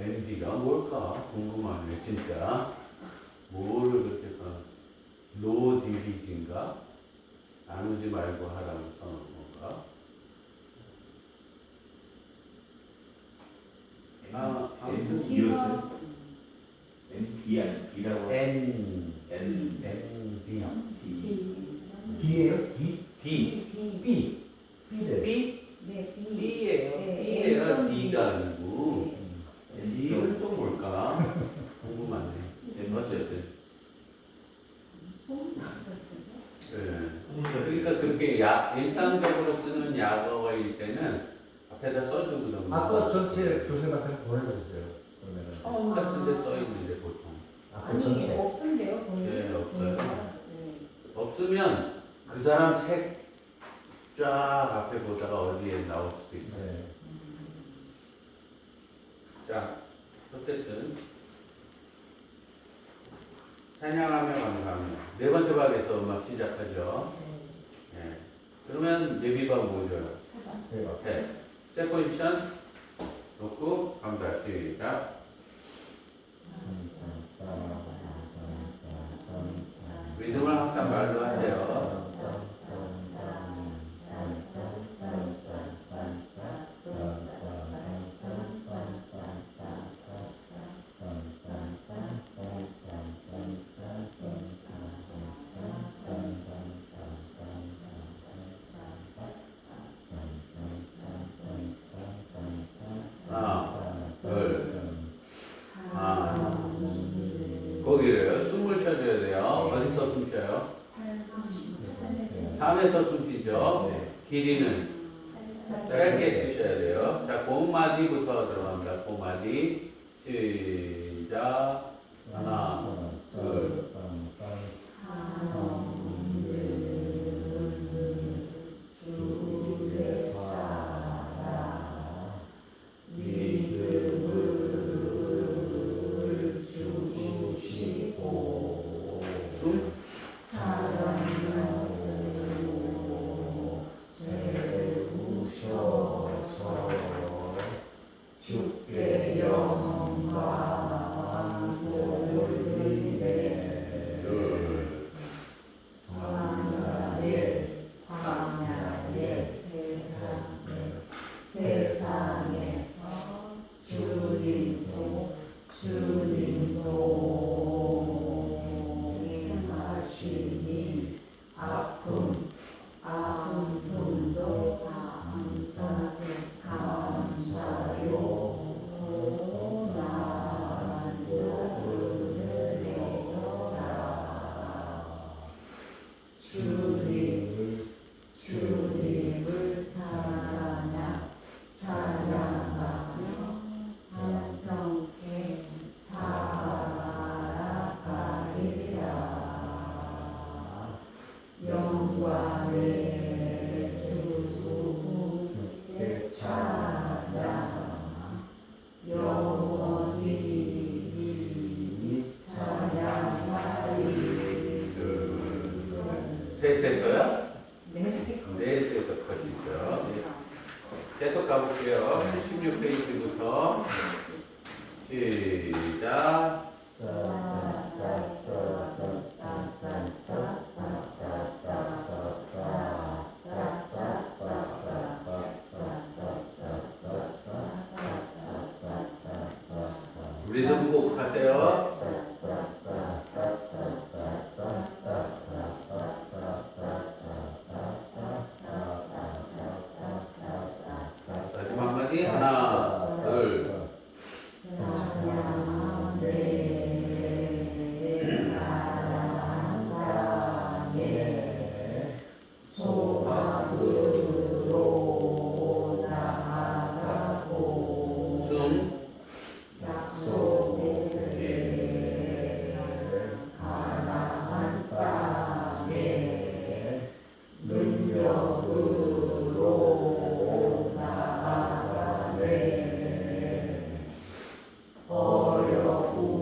MD가 뭘까? 궁금하네, 진짜. 뭐를 그렇게 써? 노 디비진가? 나누지 말고 하라고 써놓은 건가? 아무튼 B였어요? B 아니 B라고 N, N D, D예요? D? D, B. B래. B? 네, B. B예요. 네, B예요. N, D가 아니고. 네. D는 또 뭘까? 궁금하네. 어쨌든. 소문이 없었어요. 예. 그러니까 그렇게 일상적으로 쓰는 약어일 때는 앞에다 써주고 그러면. 아까 전체 교수님한테 보내주세요. 그러면은. 처음 같은 데 써있는데 보통. 아까 아니, 전체. 없던데요, 거기? 네, 없어요. 네. 없으면 그 사람 책 쫙 앞에 보다가 어디에 나올 수도 있어요. 네. 자, 어쨌든 찬양하며 감사하며 네 번째 박에서 음악 시작하죠. 예. 그러면 예비박 뭐죠? 대박. 네. 세컨션 놓고 감사 시작. 리듬을 항상 말로 하세요. 하나, 둘, 거기를 숨을 쉬어줘야 돼요. 어디서 숨 쉬어요? 3에서 숨 쉬죠. 길이는 짧게 쉬셔야 돼요. 자, 고마디부터 들어갑니다. 고마디. 시작. 하나, 둘, 숨. 주께 영광 돌리네. 둘. 광야의 세상에서 주님도 임하시니 아픔도 감사요 고난도 은혜로라. 주님을 찬양하며 한평생 살아가리라. 영광의 주께 찬양 영원히 찬양하리. 셋에서요? 네. 넷에서 커지죠. 계속 가볼게요. 16페이지부터 시작. 리듬 꼭 하세요. 마지막 마디 하나, 둘. 소망으로 나아가고 숨. 약속의 가나안 땅에 능력으로 나아가네. 어려운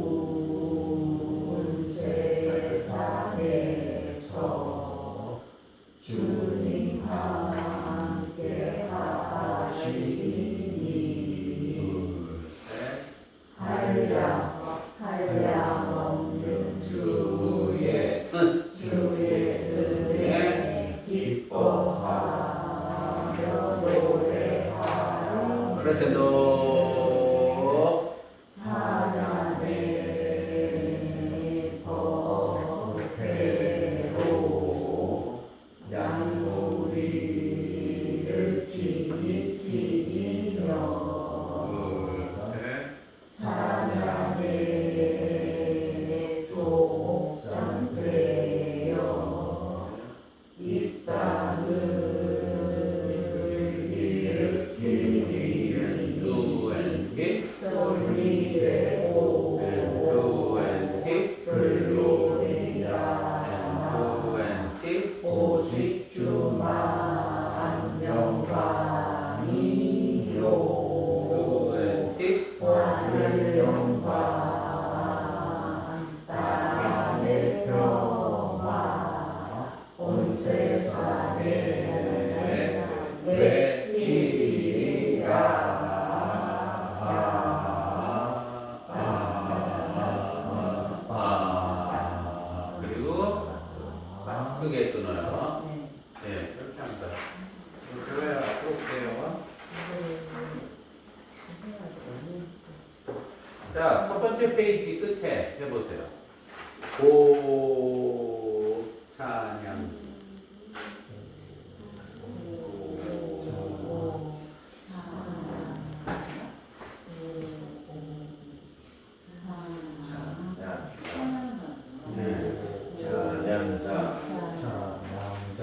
세상에서 주님 함께 하시니 둘, 셋. 크레센도 사냥의 법회로 양무리를 지키며 사냥의 족장되어 이 땅을 일으키니 do and hit 솔리되고 and do and hit 불로리라 and do and hit 오직 주만 영광이요 do and hit 하늘 영광 땅의 평화 온 세상에 외치리라 그리고 크게 끊어요. 네, 그렇게 합니다. 교회 앞으로 오세요. 자, 첫 번째 페이지 끝에 해보세요. 고 찬양. 찬양자 찬양자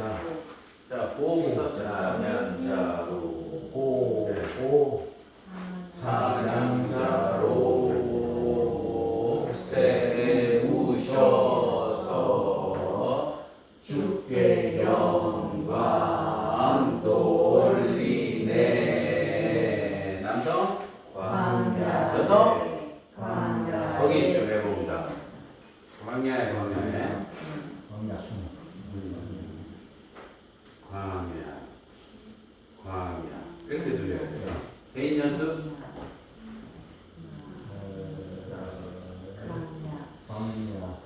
자, 고부터 찬양자로 고 찬양자로 세우셔서 주께 영광 돌리네. 남성 광야 여성? 광야 거기 좀 해봅니다. 광야에 광야순 광야 이렇게 들려야 돼요. 개인 연습. 광야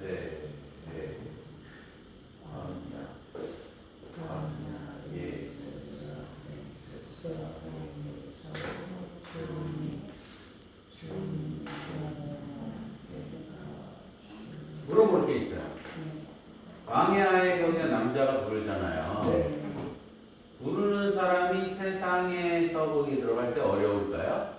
네, 네. 예. 물어볼 게 있어요. 광야에 거기 남자가 부르잖아요. 네. 부르는 사람이 세상에서 거기 들어갈 때 어려울까요?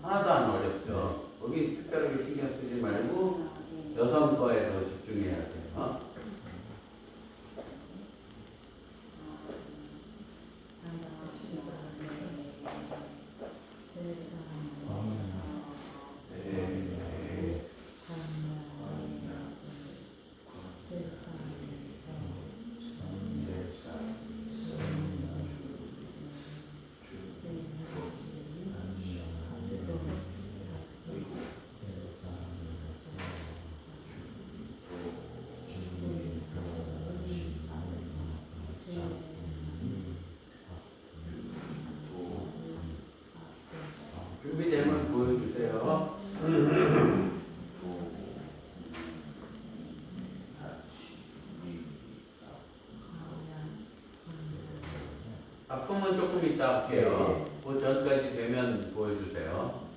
하나도 안 어렵죠. 거기 특별하게 신경 쓰지 말고 여성 거에 더 집중해야 돼요. 네. 준비되면 보여주세요. 바꿈은 조금 이따 할게요. 그 전까지 되면 보여주세요.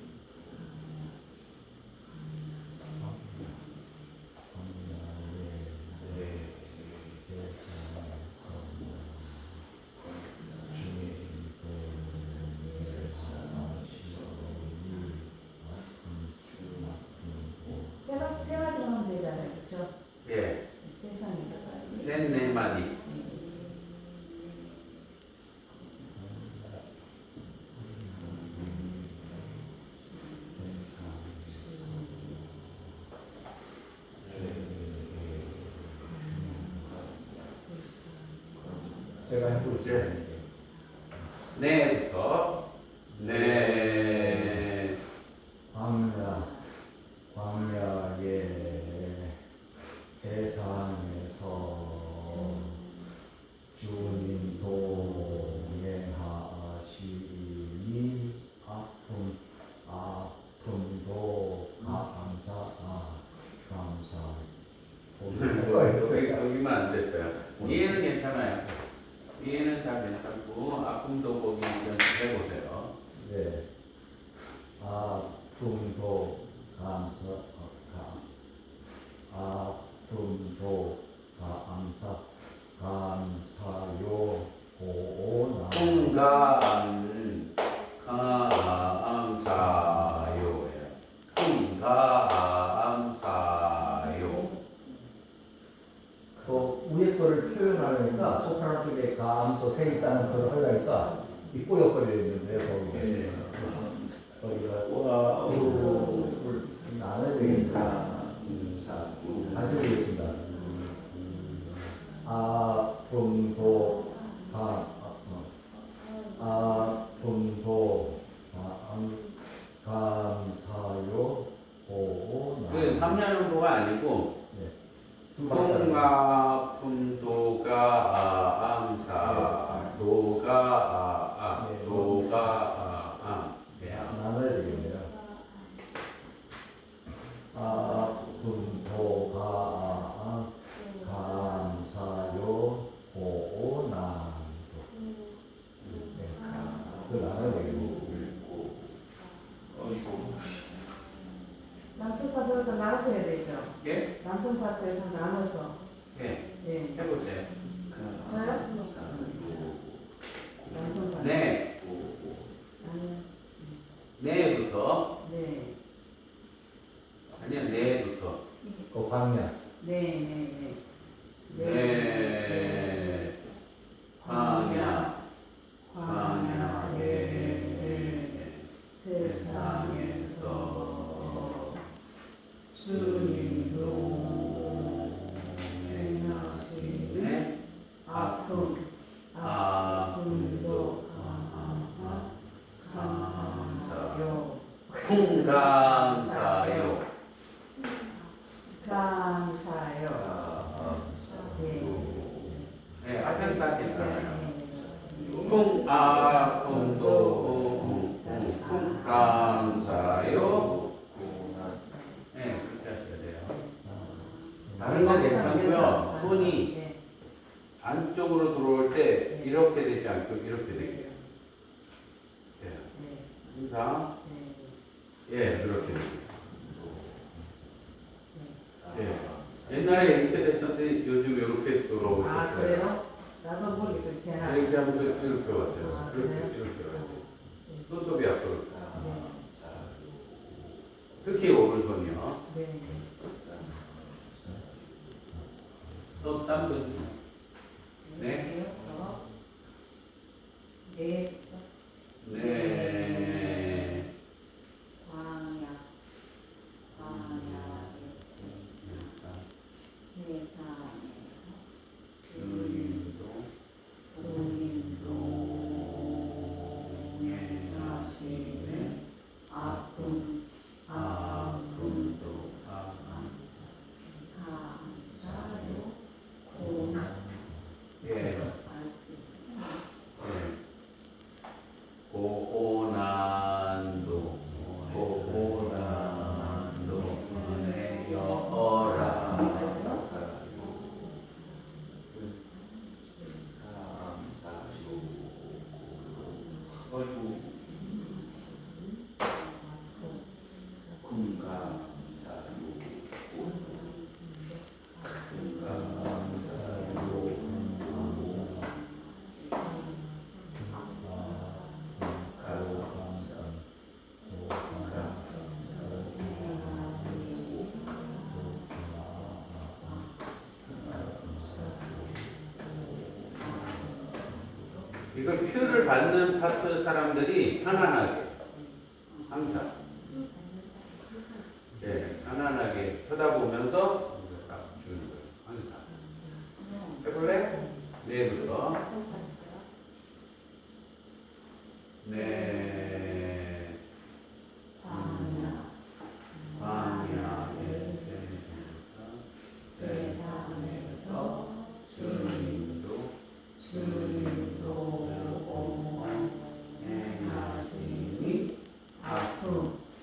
세 가지 하면 되잖아요, 그렇죠? 예, 세상에서까지. 셋, 네 마디. 제가 해보겠습니다. 네부터 네. 광야의 세상에서 주님 동행하시니 아픔도 보시면 안 됐어요. 이해는 괜찮아요. 이해는 다 괜찮고 아픔도 보기 연습해 보세요. 네. 아픔도 아픔도 감사요 고나 감사요. 감사요. 또 위에 거를 표현하려니까 소프라노 쪽에 감소 세 있다는 걸 하려니까 이 꼬여버리는데 거기가 우를 나눠야 되겠다. 다시 보겠습니다. 아픔도 감사요 고나 그 3년도가 아니고 네. 두 박자. 풍아픔도가 암사 도가 네. 도가 나눠야 되겠네요. 아픔도 감사요 고난도 네. 그 나눠야 되겠네요. 남성 파트에서 나눠서야 되죠. 예? 남성 파트에서 나눠서. 예. 예. 해보세요. 저요? 남성 파트. 네. 아니요. 네부터 네. 아니야 네부터 그 방면. 네. 네. 광야 광야에 세상에서 주님도 행하시네 아픔도 감사요 풍감사요 감사요. 네, 하여튼 다 괜찮아요. 풍아픔도 풍감사요. 네, 그렇게 하셔야 돼요. 다른 건 괜찮고요. 손이 네. 안쪽으로 들어올 때 이렇게 되지 않고 이렇게 되게. 네. 항상 예, 그렇게 되게. 예. 옛날에 이렇게 됐었는데 요즘 이렇게 돌아오고 아, 있어요. 그래요? 나도 모르게 그렇게 하나. 이렇게 하면서 이렇게 왔어요. 아, 이렇게 그래요? 이렇게 왔어요. 손톱이 앞으로. 네. 특히 오른손이요. 네. 또 딴 분. 네. 네. 네. 광야. 세상에서 주님도 행하시네 아픔도 감사요 고난. 예. 고난도 은혜여라. 이걸 큐를 받는 파트 사람들이 편안하게 항상 편안하게 쳐다보면서 이거 딱 주는 거예요. 항상 해볼래? 네부터 네 광야의 세상에서 주님도 행하시니 아픔도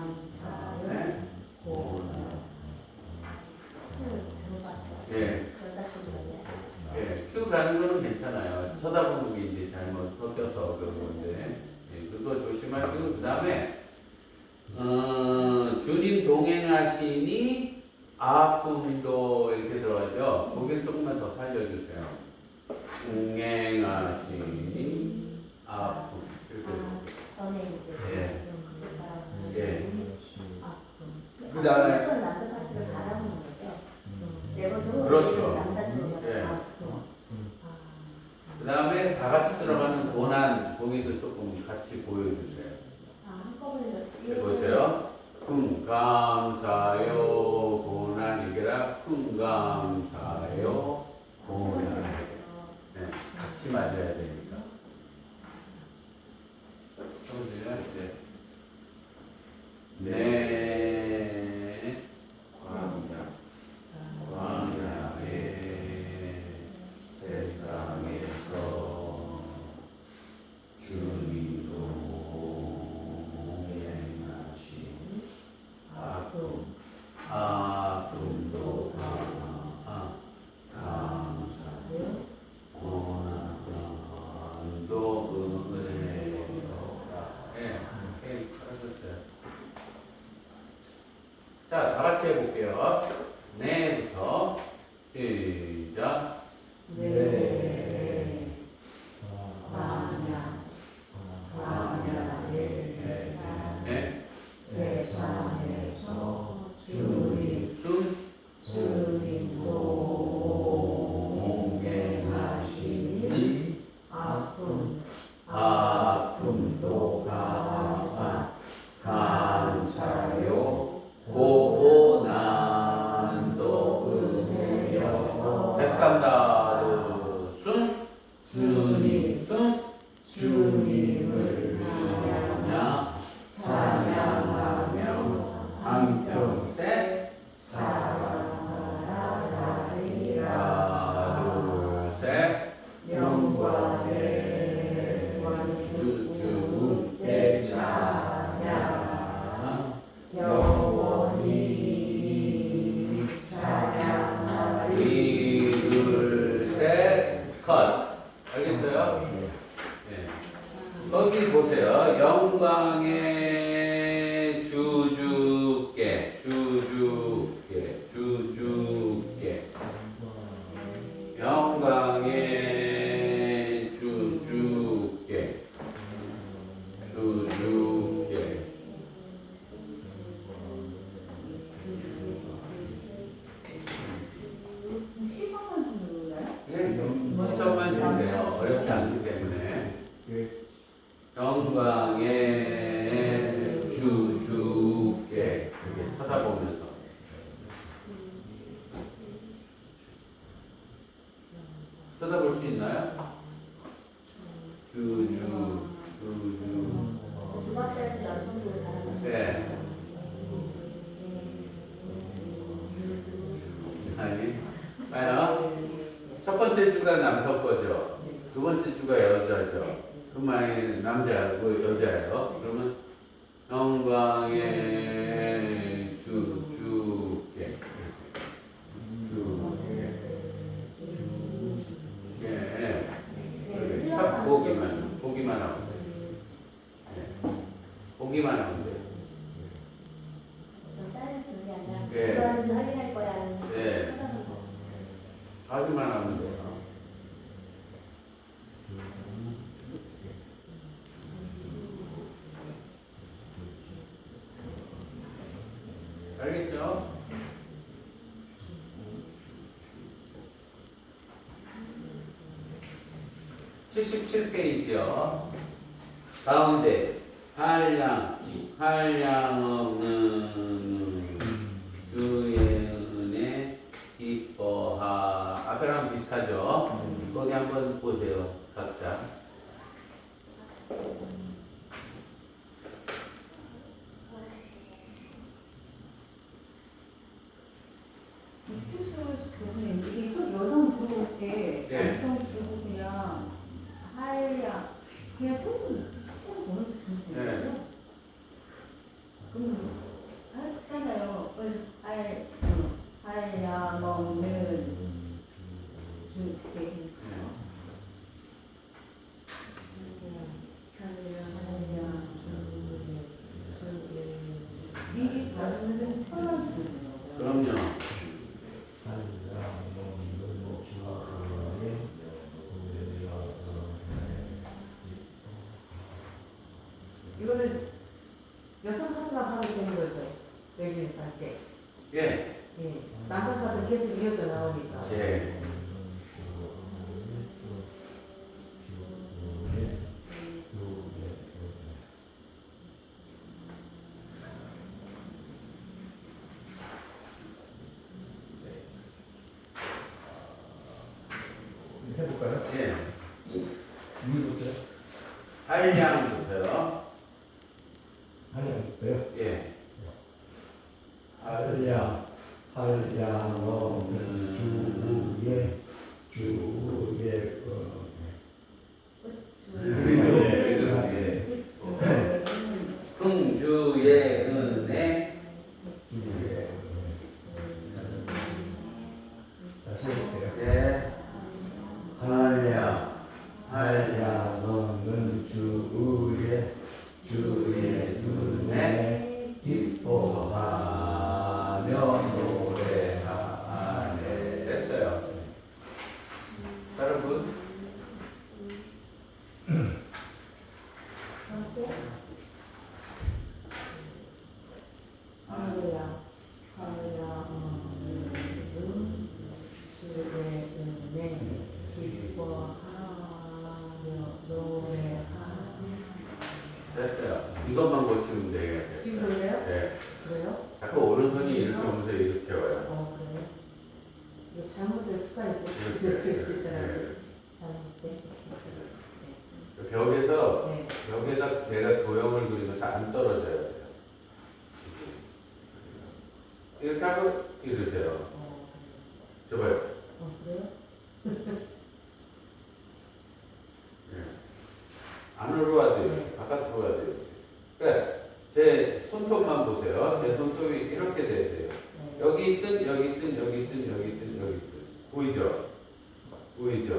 감사네 고난 쳐다보는 게 이제 잘못 섞여서 그런 건데, 예, 그거 조심하시고, 그 다음에, 주님 동행하시니 아픔도 이렇게 들어가죠. 거기를 조금만 더 살려주세요. 동행하시니 아픔. 이렇게. 전에 이제 예. 좀 예. 그 그다음에 남자 파트를 바라보는 거죠. 네 번째 그렇죠. 남자 쪽으로 예. 아, 그 다음에 다 같이 들어가는 고난, 거기도 조금 같이 보여주세요. 한꺼번에 해보세요. 감사요 고난 이게라 감사요 고난. 네, 같이 맞아야 되니까. 그러면 이제 네 광야의 세상에서 주님도 동행하신 아픔도 감사요 고난도 은혜로다. 네, 잘하셨어요. 자, 다 같이 해볼게요. 네부터 시작. 네. 광야의 네. 세상에서 주님 동행하시니 아픔도 감사요 고난도 은혜요. 계속 간다. 주님을 찬양하며 한평생 살아가리라. 둘, 셋. 영광의 주께 찬양 영원히 찬양하리. 둘, 셋. 컷. 알겠어요? 네. 거기 보세요. 영광의 주주께 영광의 주주께 시선만 주나요? 예, 시점만 주면 돼요. 어렵지 않기 때문에. 영광의 주주께 이렇게 쳐다보면서 쳐다볼 수 있나요? 주주 두 번째에서 남성들을 바라보는 네. 아니 봐요. 첫 번째 주가 남성 거죠. 두 번째 주가 여자죠. 그 말이 남자고 여자예요. 그러면 영광의 주주께 딱 보기만 하면 돼. 네. 보기만 하면 돼. 사인을 주는 게 아니라 예. 그거는 확인할 거야 하는 예. 쳐다보는 거. 하기만 하면 돼요. 알겠죠? (77페이지요) 가운데 한량 없는 주의 은혜 기뻐하. 앞에랑 비슷하죠? 거기 한번 보세요 각자. 이투스 교수님, 이게 속 여성 들어올 때 네. 남성 주고 그냥 하얀 그냥 손 시선 보면서 주면 네. 되죠? 그럼 하잖아요. 하얀 먹는 주께 이거는 여성 카드가 하면 되는 거죠. 외국인 할 때. 예. 예. 남성 카드는 계속 이어져 나오니까. 예. 해볼까요? 예. 위부터 한량부터요. 하나부터요. 예. 한량 한량은 주에 흥주의 은혜. 다시 해볼게요. 예. 한량. 한량은 주의 눈에 기뻐하며 노래하네. 됐어요. 다른 분? 할렐루야. 할렐루야. 주의 은혜 기뻐하며 노래하니. 됐어요. 이것만 고치면 되겠어요. 지금 그래요? 네. 그래요? 자꾸 오른손이 이렇게 오면서 이렇게 와요. 그래요? 이거 잘못된 습관이 이렇게. 있잖아요. 네. 잘못된. 벽에서 네. 벽에다 내가 도형을 그리면서 안 떨어져야 돼요. 이렇게 하고 이러세요. 줘봐요. 그래요? 네. 안으로 와야 돼요. 바깥으로 와야 돼요. 그러니까 제 손톱만 보세요. 제 손톱이 이렇게 돼야 돼요. 네. 여기 있든 여기 있든 여기 있든 여기 있든 여기 있든 보이죠? 보이죠?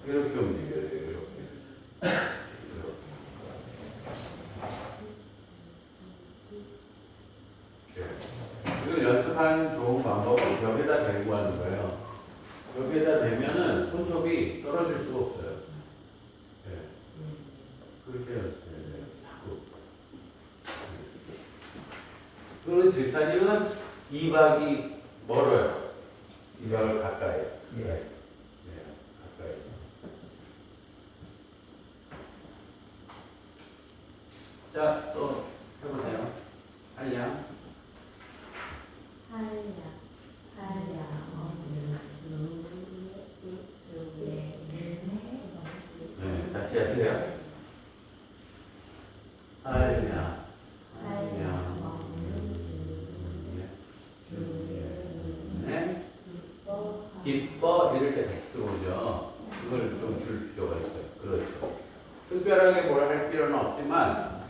이렇게 움직여야 돼요. 이렇게. 이걸 연습한 좋은 방법은 벽에다 대고 하는 거예요. 벽에다 대면은 손톱이 떨어질 수가 없어요. 네. 그렇게 연습해야 돼요. 자꾸. 그리고 지사님은 이박이 멀어요. 이박을 가까이. 예. 네, 가까이. 자, 또 해보세요. 한량. 네, 다시 하세요. 한량. 네. 기뻐 이럴 때 같이 들어오죠. 이걸 좀 줄 필요가 있어요. 그렇죠. 특별하게 뭘 할 필요는 없지만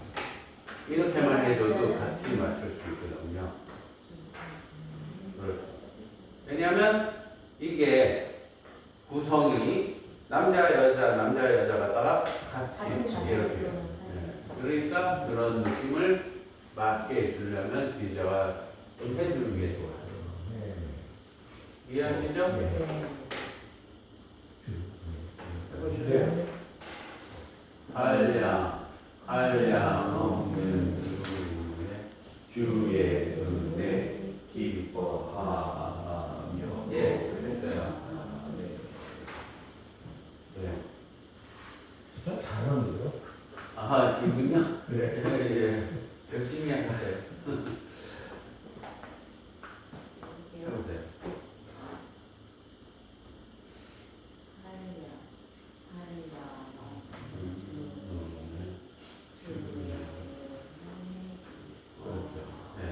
이렇게만 해줘도 같이 맞출 수 있거든요. 그렇죠. 왜냐하면 이게 구성이 남자 여자 갖다가 같이 이렇게. 네. 그러니까 그런 느낌을 맞게 해주려면 지휘자가 좀 해주는 게 좋아요. 이해하시죠? 해보실래요? 한량 없는 주의 은혜 기뻐하며. 예, 그랬어요. 네. 진짜 잘하는데요? 아하, 이군요? 네. 예, 열심히 하세요. 해보세요. 그렇죠. 네.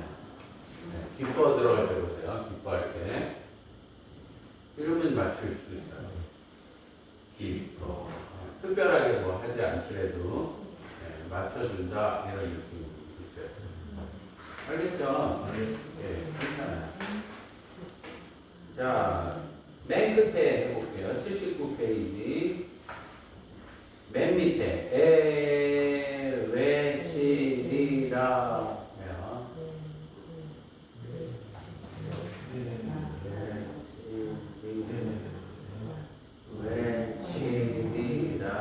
기뻐 들어갈 때 보세요. 기뻐할 때. 이러면 맞출 수 있어요. 기뻐. 특별하게 뭐 하지 않더라도 네, 맞춰준다 이런 느낌이 있어요. 알겠죠? 네, 괜찮아요. 자, 맨 끝에 해볼게요. 79페이지. 맨 밑에 외치리라. 외치리라.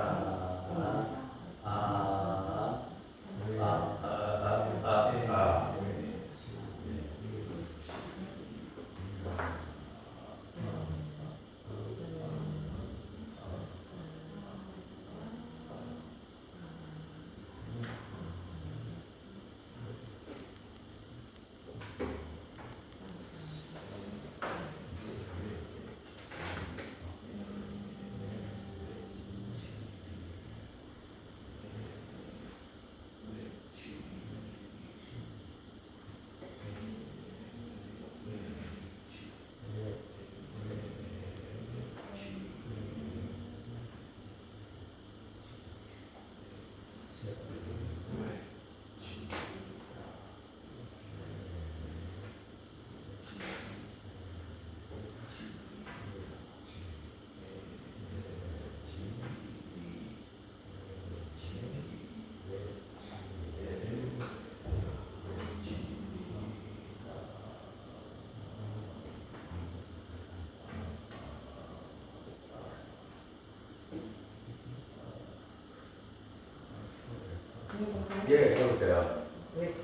예, 해보세요. 외치다.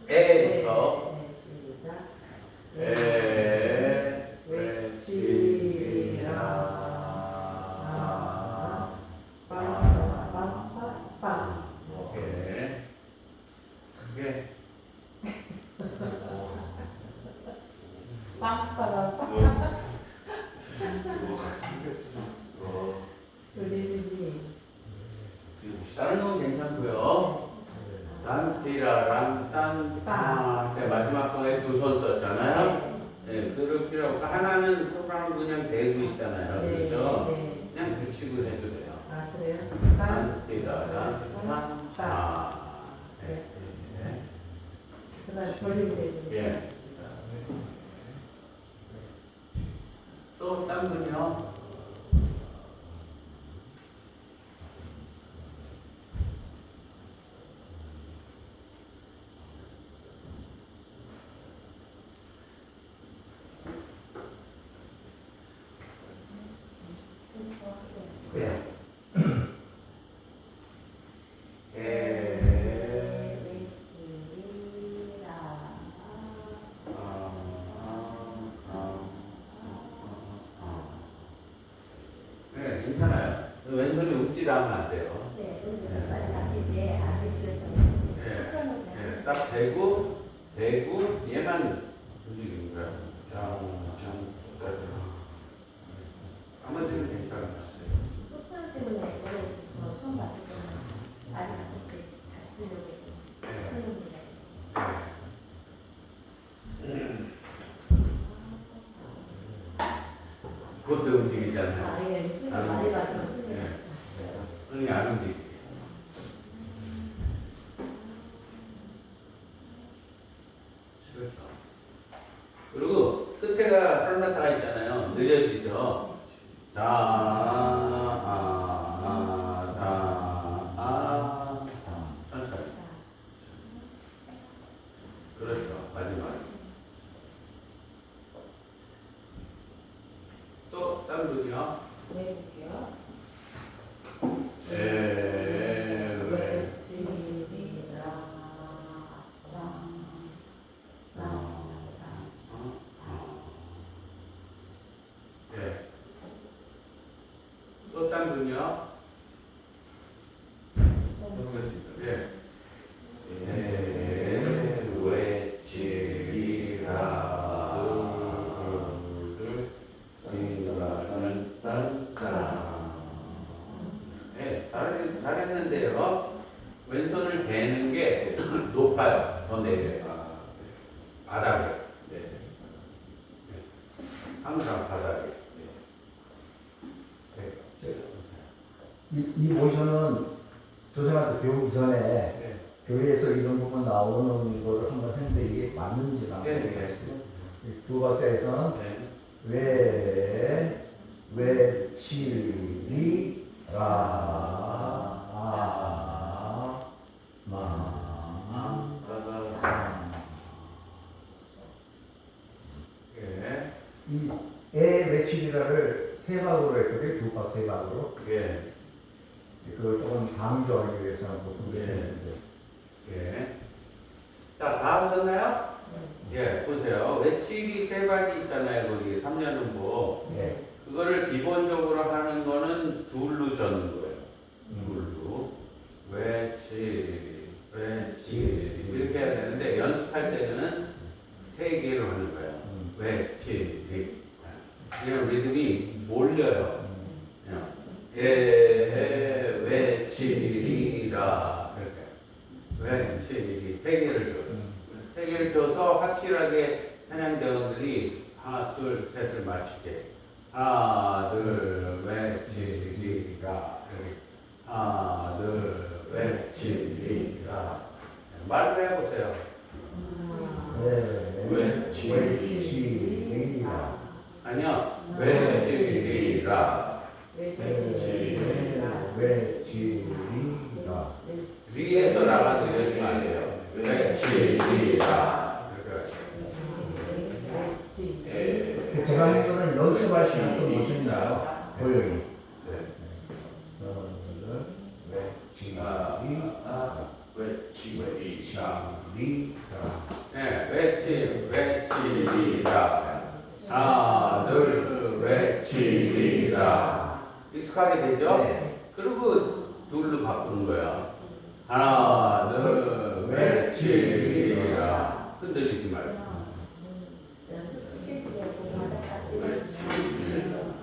에부터 시작. 외치리라. 빵빵빵빵빵. 오케이. 그게 빵빠라빵. 어, 그림이. 다른 건 괜찮고요. 란티라랑 딴따. 마지막 거에 두 손 썼잖아요. 네, 그럴 필요 없고 하나는 소랑 그냥 대고 있잖아요. 그렇죠? 네. 그냥 붙이고 해도 돼요. 아, 그래요? 란티라랑 딴따. 네. 그 다음에 돌리면 되죠. 예. 또 딴 분요? 예. 네, 괜찮아요. 왼손이 움찔하면 안 돼요. 예, 딱 대고, 얘만 움직이는 거야. 나머지는 괜찮아요. 소프라 때문에 원래 저 처음 봤을 때는 아직 그때 같이 쓰려고 했는데 그것도 움직이잖아요. 아, 이게 무슨 많이 맞으면 무슨 일 예. 있었어요. 손이 안 움직이지. 그렇죠. 그리고 끝에가 솔나타가 있잖아요. 느려지죠. 천천히. 그렇죠. 마지막. 또 다른 분이요. 네, 볼게요. 예. 또 다른 분이요. 모르겠습니다. 예. 외치리라. 네, 잘했는데요. 왼손을 대는 게 높아요. 더 내려요. 바닥에. 네. 항상 바닥에. 네. 이 모션은 교수님한테 배우기 전에 네. 교회에서 이런 부분 나오는 거를 한번 했는데 이게 맞는지가 네, 네. 모르겠어요. 두 번째에서는 네. 이애 외치리라를 세 박으로 했거든요. 두 박, 세 박으로. 예. 그걸 조금 강조하기 위해서는 보통 그렇게 예. 했는데. 예. 자, 다 하셨나요? 예, 보세요. 외치기 세 박이 있잖아요. 거기 3년음보. 예. 그거를 기본적으로 하는 거는 둘로 적는 거예요. 둘로. 외치. 이렇게 해야 되는데, 연습할 때는 세 개로 하는 거예요. 외치리. 그냥 리듬이 몰려요. 외치리라. 이렇게. 외치리. 세 개를 줘요. 세 개를 줘서 확실하게 찬양대원들이 하나, 둘, 셋을 맞추게. 하나, 둘, 외치리라. 하나, 둘, 외치리라. 말을 해보세요. 외치리라. 아니요. 외치리라. 외치리라. 위에서 나가 느려지면 안 돼요. 외치리라. 제가 하는 거는 연습할 수 있는 모션이나요? 고용이. 네. 외치리라. 하나, 둘, 외치리라. 익숙하게 되죠? 네. 그리고 둘로 바꾸는 거야. 하나, 둘, 외치리라. 흔들리지 말고. 연습 때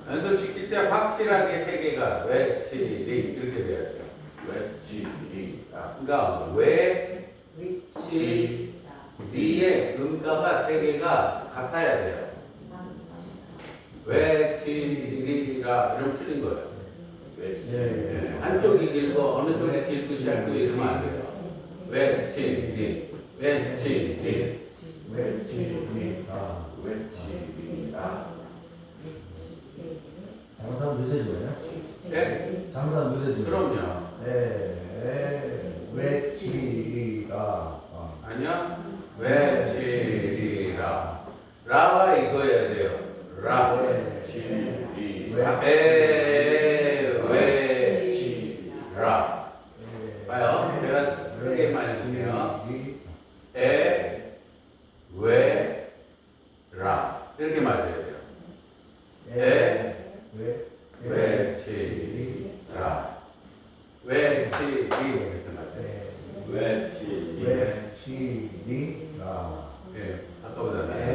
연습시킬 때 확실하게 세 개가 외치리 이렇게 돼야죠. 그러니까 외치리의 음가가 세 개가 같아야 돼요. 외치리라 이러면 틀린 거예요. 네. 한쪽이 길고 어느 쪽이 길고 짧고 이러면 안 돼요. 외치리, 외치리. 잘못하면 늦어지고요. 네? 잘못하면 늦어지고. 그럼요. 외치리라. 아니요. 외치리라. 라가 이거여야 돼요. 라. 외치라. 봐요. 제가 크게 말해주세요. 외라. 이렇게 말해야 돼요. 외치리라. 외치리 이렇게 말해요. 외치리라. 예, 바꿔보잖아요.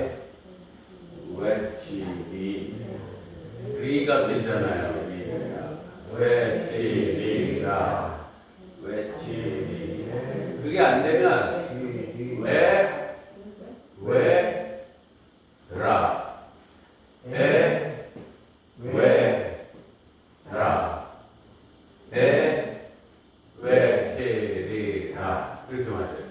리가 길잖아요. 외치리라. 그게 안 되면 외라. 외치리라. 이렇게 말해요.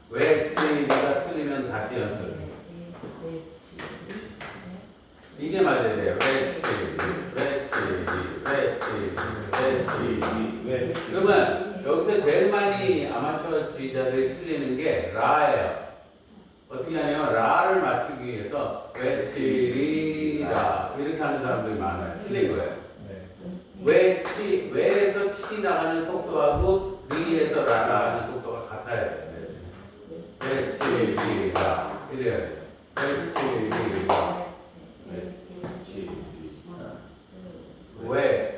외치리가 틀리면 다시 연습. 이게 맞아야 돼요. 외치리. 그러면 여기서 제일 많이 아마추어 주의자들이 틀리는 게 라예요. 어떻게 하냐면 라를 맞추기 위해서 외치리라 이렇게 하는 사람들이 많아요. 틀린 거예요. 외에서 치 나가는 속도하고 리에서 라 나가는 속도가 같아야 돼요. 외치리라 이래야 돼요. 외치리라. 왜?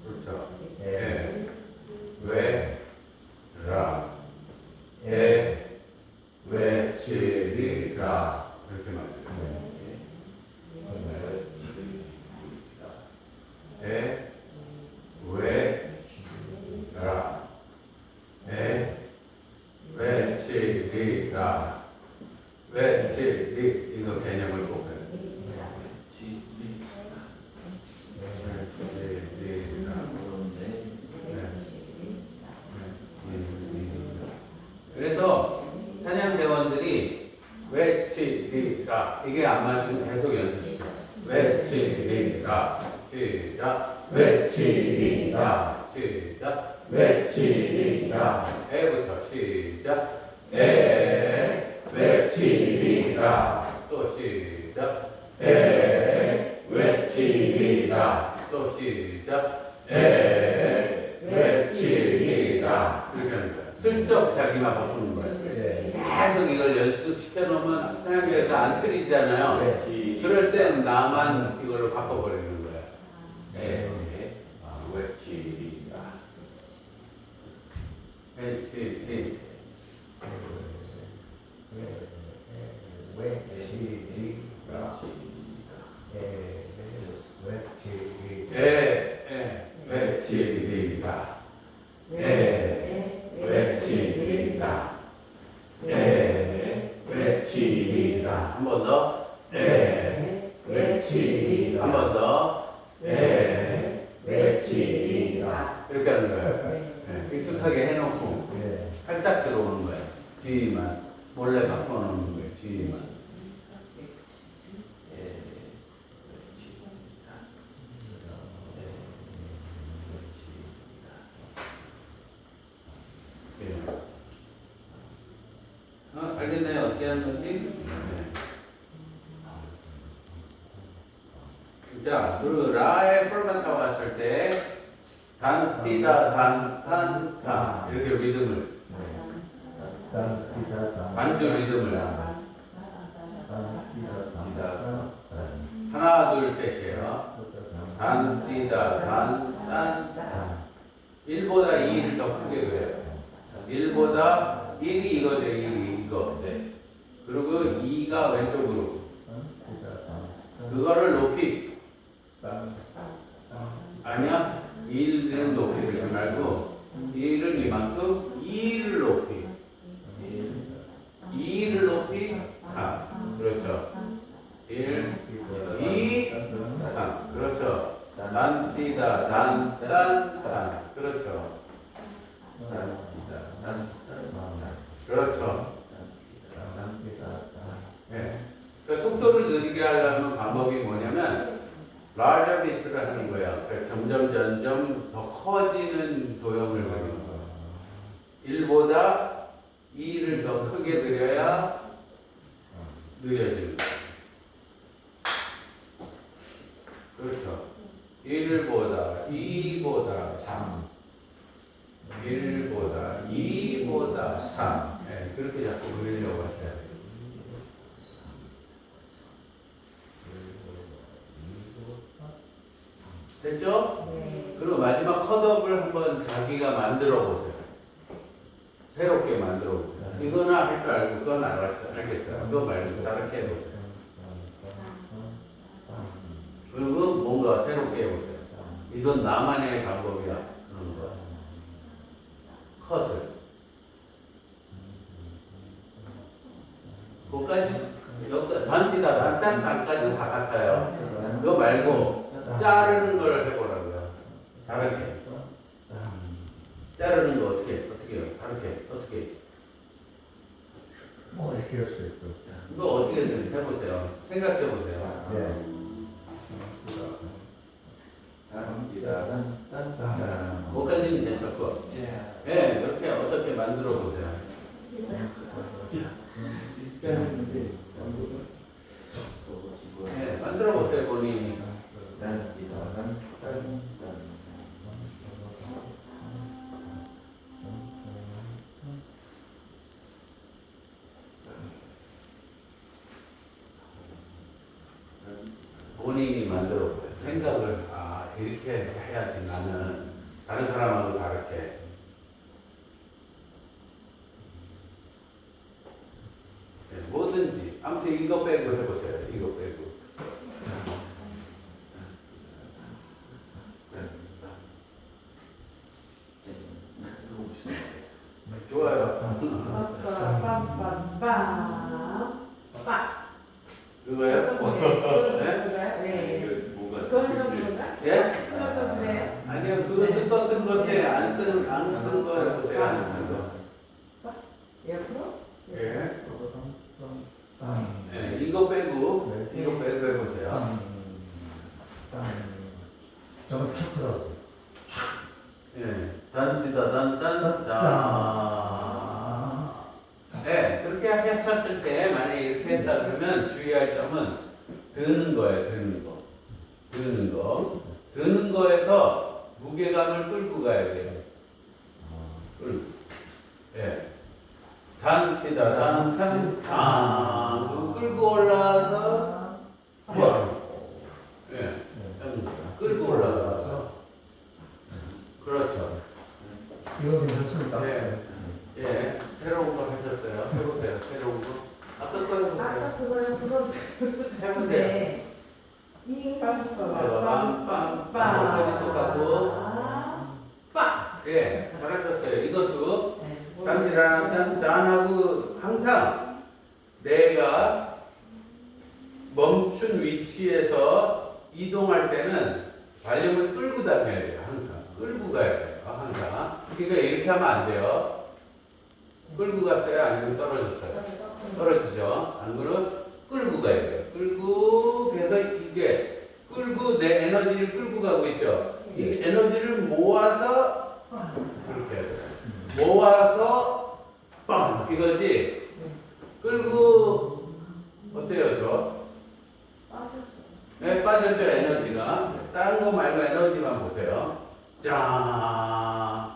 그렇죠. 왜? 라. 외치리라. 이렇게 말해요. 외치리라. 외치리 이거 개념을 꼭 해요. 그래서 찬양대원들이 외치리라 이게 안 맞으면 계속 연습시켜. 외치리라. 시작. 외치리라. 시작. 외치리라. 에부터 시작. 외치리라. 또 시작. 외치리라. 또 시작. 외치리라. 이렇게 하는 거야. 슬쩍 자기만 바꾸는 거야. 계속 이걸 연습시켜 놓으면 찬양교회가 안 틀리잖아요. 그럴 땐 나만 이걸로 바꿔버리는 거야. 외치리라. 외치리. 외치리라. 외치리라. 외치리라. 한 번 더. 외치리라. 한 번 더. 외치리라. 이렇게 하는 거예요. 익숙하게 해놓고 살짝 들어오는 거예요. 뒤만 몰래 바꿔놓는 거예요. 뒤만. 이해했는지? 네. 자, 그리고 라에 풀만타 왔을 때 단, 띠다, 단, 타 이렇게 리듬을 반주 리듬을 하나, 둘, 셋이에요. 단, 띠다, 단. 1보다 2를 더 크게 그려요. 1보다 1이 이거죠, 1이 이거. 네. 그리고 2가 왼쪽으로. 그거를 높이. 아니야? 1은 높이 그리지 말고 1은 이만큼 2를 높이. 2를 높이 3. 그렇죠. 1, 2, 3. 그렇죠. 단, 띠다, 단. 그렇죠. 그렇죠. 네. 그러니까 속도를 느리게 하려면 방법이 뭐냐면 larger beat를 하는 거야. 그러니까 점점 더 커지는 도형을 그리는 거야. 1보다 2를 더 크게 그려야 느려지는 거야. 그렇죠. 1보다 2보다 3. 1보다 2보다 3. 네, 그렇게 자꾸 그리려고 하셔야 돼요. 됐죠? 네. 그리고 마지막 컷업을 한번 자기가 만들어 보세요. 새롭게 만들어 보세요. 이거는 할 줄 알고 그건 알겠어요. 그거 말고 다르게 해보세요. 그리고 뭔가 새롭게 해보세요. 이건 나만의 방법이야. 그런 거. 컷을. 그거까지, 반디다, 단까지 다 같아요. 그거 말고 자르는 걸 해보라고요. 다르게. 자르는 거 어떻게 해요? 다르게. 어떻게? 뭐 이렇게 할 수 있고. 이거 어떻게든 해보세요. 생각해보세요. 예. 그거까지는 됐었고. 예, 이렇게 어떻게 만들어 보세요. 예, 만들어 보세요, 본인이. 본인이 만들어 보세요. 생각을, 이렇게 해야지 나는 다른 사람하고 다르게. 네, 뭐든지. 아무튼 이거 빼고 해보세요. 이거 빼고. 좋아요. 그거요? 네? 뭔가 그건 좀 그런가? 예? 그건 좀 그래요? 아니요, 그것도 썼던 건데 안 쓴 거 해보세요. 안 쓴 거. 옆으로? 예. 네, 이거 빼고 해보세요. 저는 척하라고. 예, 단디다. 네, 그렇게 하셨을 때 만약에 이렇게 했다 그러면 주의할 점은 드는 거예요. 드는 거에서 무게감을 끌고 가야 돼요. 끌고. 예. 단디다 끌고 올라와서 예. 끌고 올라가서 그렇죠. 이거 괜찮습니까? 네. 예. 새로운 거 하셨어요. 해보세요. 새로운 거. 아까 거 해보세요. 아까 그거 해보세요. 네. 이 빵빵빵. 이거까지 똑같고. 예. 잘하셨어요. 이것도 단하고 항상 내가 멈춘 위치에서 이동할 때는 발림을 끌고 다녀야 돼요. 항상. 끌고 가야 돼요. 항상. 그러니까 이렇게 하면 안 돼요. 끌고 갔어요? 아니면 떨어졌어요? 떨어지죠. 안 그러면 끌고 가야 돼요. 끌고 해서 이게 끌고 내 에너지를 끌고 가고 있죠. 이 에너지를 모아서 그렇게 해야 돼요. 모아서 빵 이거지. 끌고 어때요, 저? 빠졌어요. 네, 빠졌죠, 에너지가. 다른 거 말고 에너지만 보세요. 짠!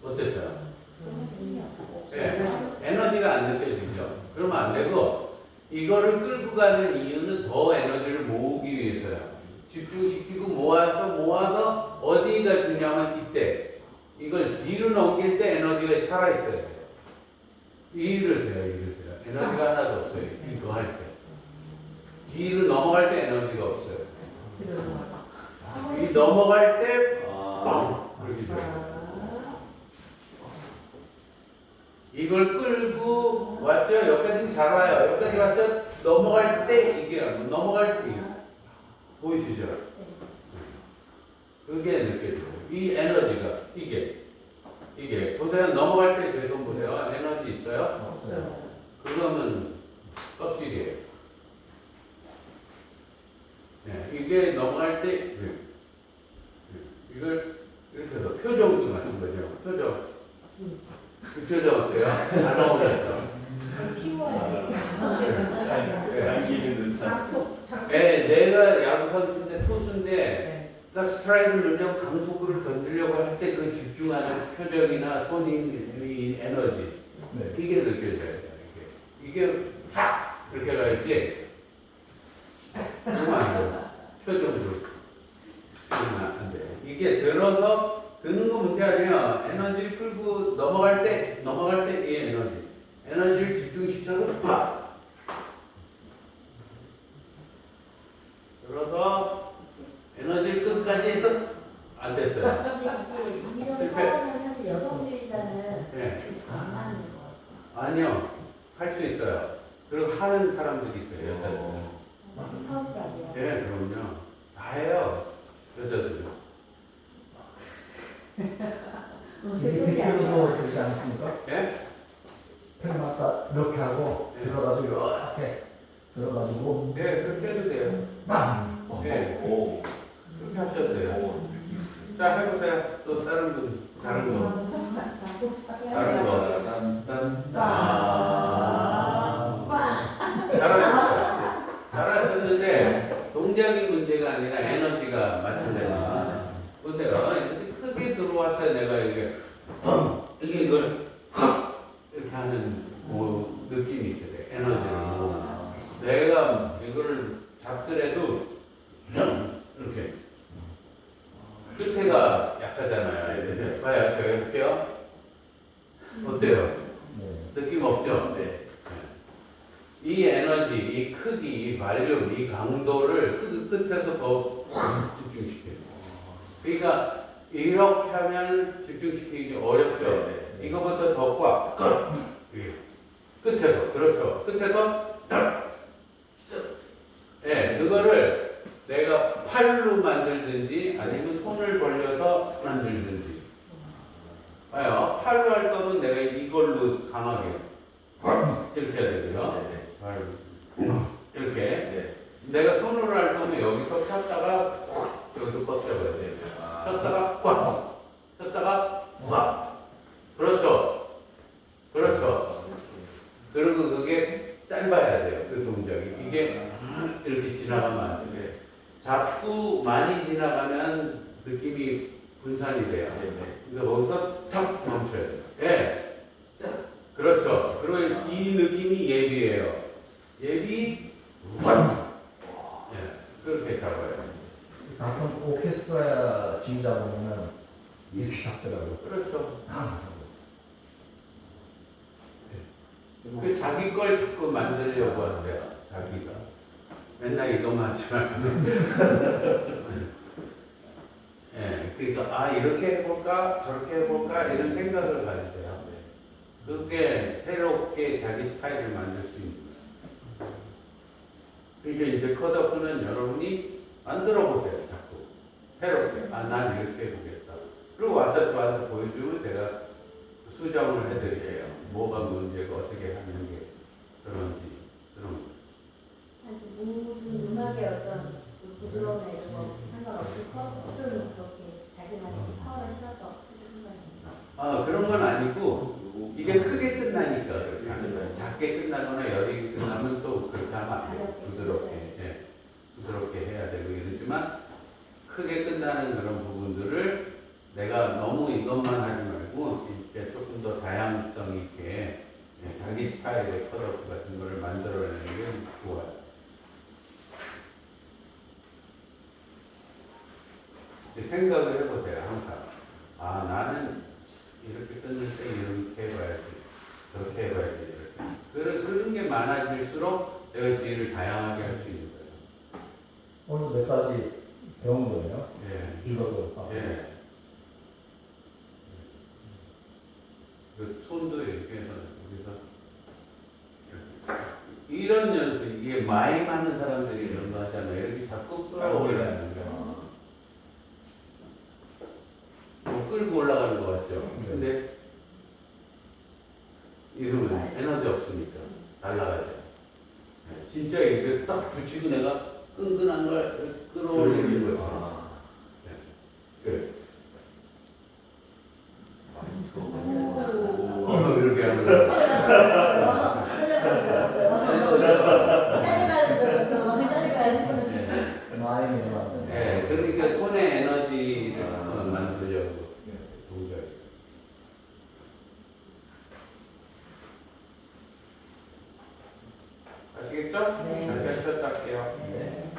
어땠어요? 힘이 없어. 네, 에너지가 안 느껴지죠. 그러면 안 되고, 이거를 끌고 가는 이유는 더 에너지를 모으기 위해서요. 집중시키고 모아서 어디가 중요하면 이때. 이걸 뒤로 넘길 때 에너지가 살아있어야 돼요. 이러세요. 에너지가 하나도 없어요. 이거 할 때. 뒤로 넘어갈 때 에너지가 없어요. 이 넘어갈 때, 그렇게 돼요. 이걸 끌고 왔죠? 여기까지 잘 와요. 여기까지 왔죠? 넘어갈 때 이게 넘어갈 때 보이시죠? 그게 느껴져요. 이 에너지가 이게 보세요. 넘어갈 때 제 손 보세요. 에너지 있어요? 없어요. 그러면 껍질이에요. 네, 이게 넘어갈 때 이걸 이렇게 해서 표정도 마찬가지예요. 표정. 그 표정 어때요? 안 어울리죠? 키워야 남기는 듯한. 네, 내가 야구 선수인데 투수인데 딱 스트라이크를 넣으려고 강속구를 던지려고 할 때 그 집중하는 표정이나 손이 에너지 네. 이게 느껴져요. 이게 팍 이렇게 가야지. 그러면 안 돼요. 표정도 그러면 안 돼요. 이게 들어서 드는 거 문제 아니에요. 에너지를 끌고 넘어갈 때 이 에너지를 집중시켜서 팍 들어서 에너지를 끝까지 해서 안 됐어요. 근데 이게 이런 실패. 상황은 사실 여성주의자는 네. 안 하는 거. 아니요, 할 수 있어요. 그리고 하는 사람들이 있어요, 여자들은. 파워풀 아니에요. 네, 그럼요. 다 해요, 여자들은. 이게 빗기로도 되지 않습니까? 예? 펜 맞다 이렇게 하고 네. 들어가지고 이렇게 들어가지고 네, 그렇게 해도 돼요. 빵! 네, 오. 그렇게 하셔도 돼요. 오. 자, 해보세요. 또 다른 분, 다른 거. 다른 거. 잘하셨는데 동작이 문제가 아니라 에너지가 마찬가지입니다. 보세요. 이렇게 크게 들어와서 내가 이게 이걸 이렇게 하는 뭐 느낌이 있어야 돼. 에너지를. 내가 이거를 잡더라도 이렇게 끝에가 약하잖아요. 이렇게 봐요. 제가 해볼게요. 어때요? 네. 느낌 없죠? 네. 이 에너지, 이 크기, 이 발륨, 이 강도를 끝에서 더 집중시켜요. 그러니까 이렇게 하면 집중시키기 어렵죠. 이거보다 더 꽉. 끝에서, 그렇죠. 끝에서 예, 그거를 내가 팔로 만들든지 아니면 손을 벌려서 만들든지. 봐요. 팔로 할 거면 내가 이걸로 강하게 이렇게 해야 되고요. 이렇게. 네. 내가 손으로 할 거면 여기서 폈다가 여기서 뻗어버려야 돼요. 폈다가 꽉. 폈다가 꽉. 그렇죠. 그렇죠. 그리고 그게 짧아야 돼요. 그 동작이. 이게 이렇게 지나가면 안 돼요. 자꾸 많이 지나가면 느낌이 분산이 돼요. 그래서 거기서 탁 멈춰야 돼요. 예. 그렇죠. 그리고 이 느낌이 예비예요. 예비. 예. 그렇게 잡아요. 가끔 오케스트라 지휘자 보면은 이렇게 잡더라고요. 그렇죠. 그 자기 걸 자꾸 만들려고 하는데요. 자기가. 맨날 이것만 하지 말고. 예, 그러니까, 아, 이렇게 해볼까? 저렇게 해볼까? 이런 생각을 가지세요. 그게 새롭게 자기 스타일을 만들 수 있는 거예요. 그러니까 이제 컷오프는 여러분이 만들어 보세요. 자꾸. 새롭게. 아, 난 이렇게 해보겠다. 그리고 와서 저한테 보여주면 제가 수정을 해드려요. 뭐가 문제가 어떻게 하는 게 그런지. 그런 거. 모든 음악의 어떤 부드러움에 이런 거 상관없이 컷은 그렇게 자기만의 파워를 실어서 해주는 거예요. 아, 그런 건 아니고, 이게 크게 끝나니까 그렇게 하는 거예요. 끝나거나 열이 끝나면 또 그렇게 하면 안 돼요. 가볍게. 부드럽게, 부드럽게 해야 되고 이러지만 크게 끝나는 그런 부분들을 내가 너무 이것만 하지 말고 이제 조금 더 다양성 있게 자기 스타일의 컷업 같은 거를 만들어내는 게 좋아요. 이제 생각을 해보세요, 항상. 아, 나는 이렇게 끊을 때 이렇게 해봐야지. 저렇게 해봐야지. 이렇게. 그런 게 많아질수록 내가 지혜를 다양하게 할 수 있는 거예요. 오늘 몇 가지 배운 거예요. 예. 이것도. 예. 그 손도 이렇게 해서 우리가 이런 연습, 이게 마임 하는 사람들이 이런 거 하잖아요. 이렇게 자꾸 끌어올리는 거. 뭐 끌고 올라가는 거 같죠? 근데 이러면 에너지 없으니까 날라가죠. 진짜 이게 딱 붙이고 내가 끈끈한 걸 끌어올리는 거죠. 아. 그래. 오. 이렇게 하는 거. 마음이 맞는. 네, 그러니까 손의 에너지를 만들려고 동작이. 아시겠죠? 네. 잘 쉬었다 할게요. 네.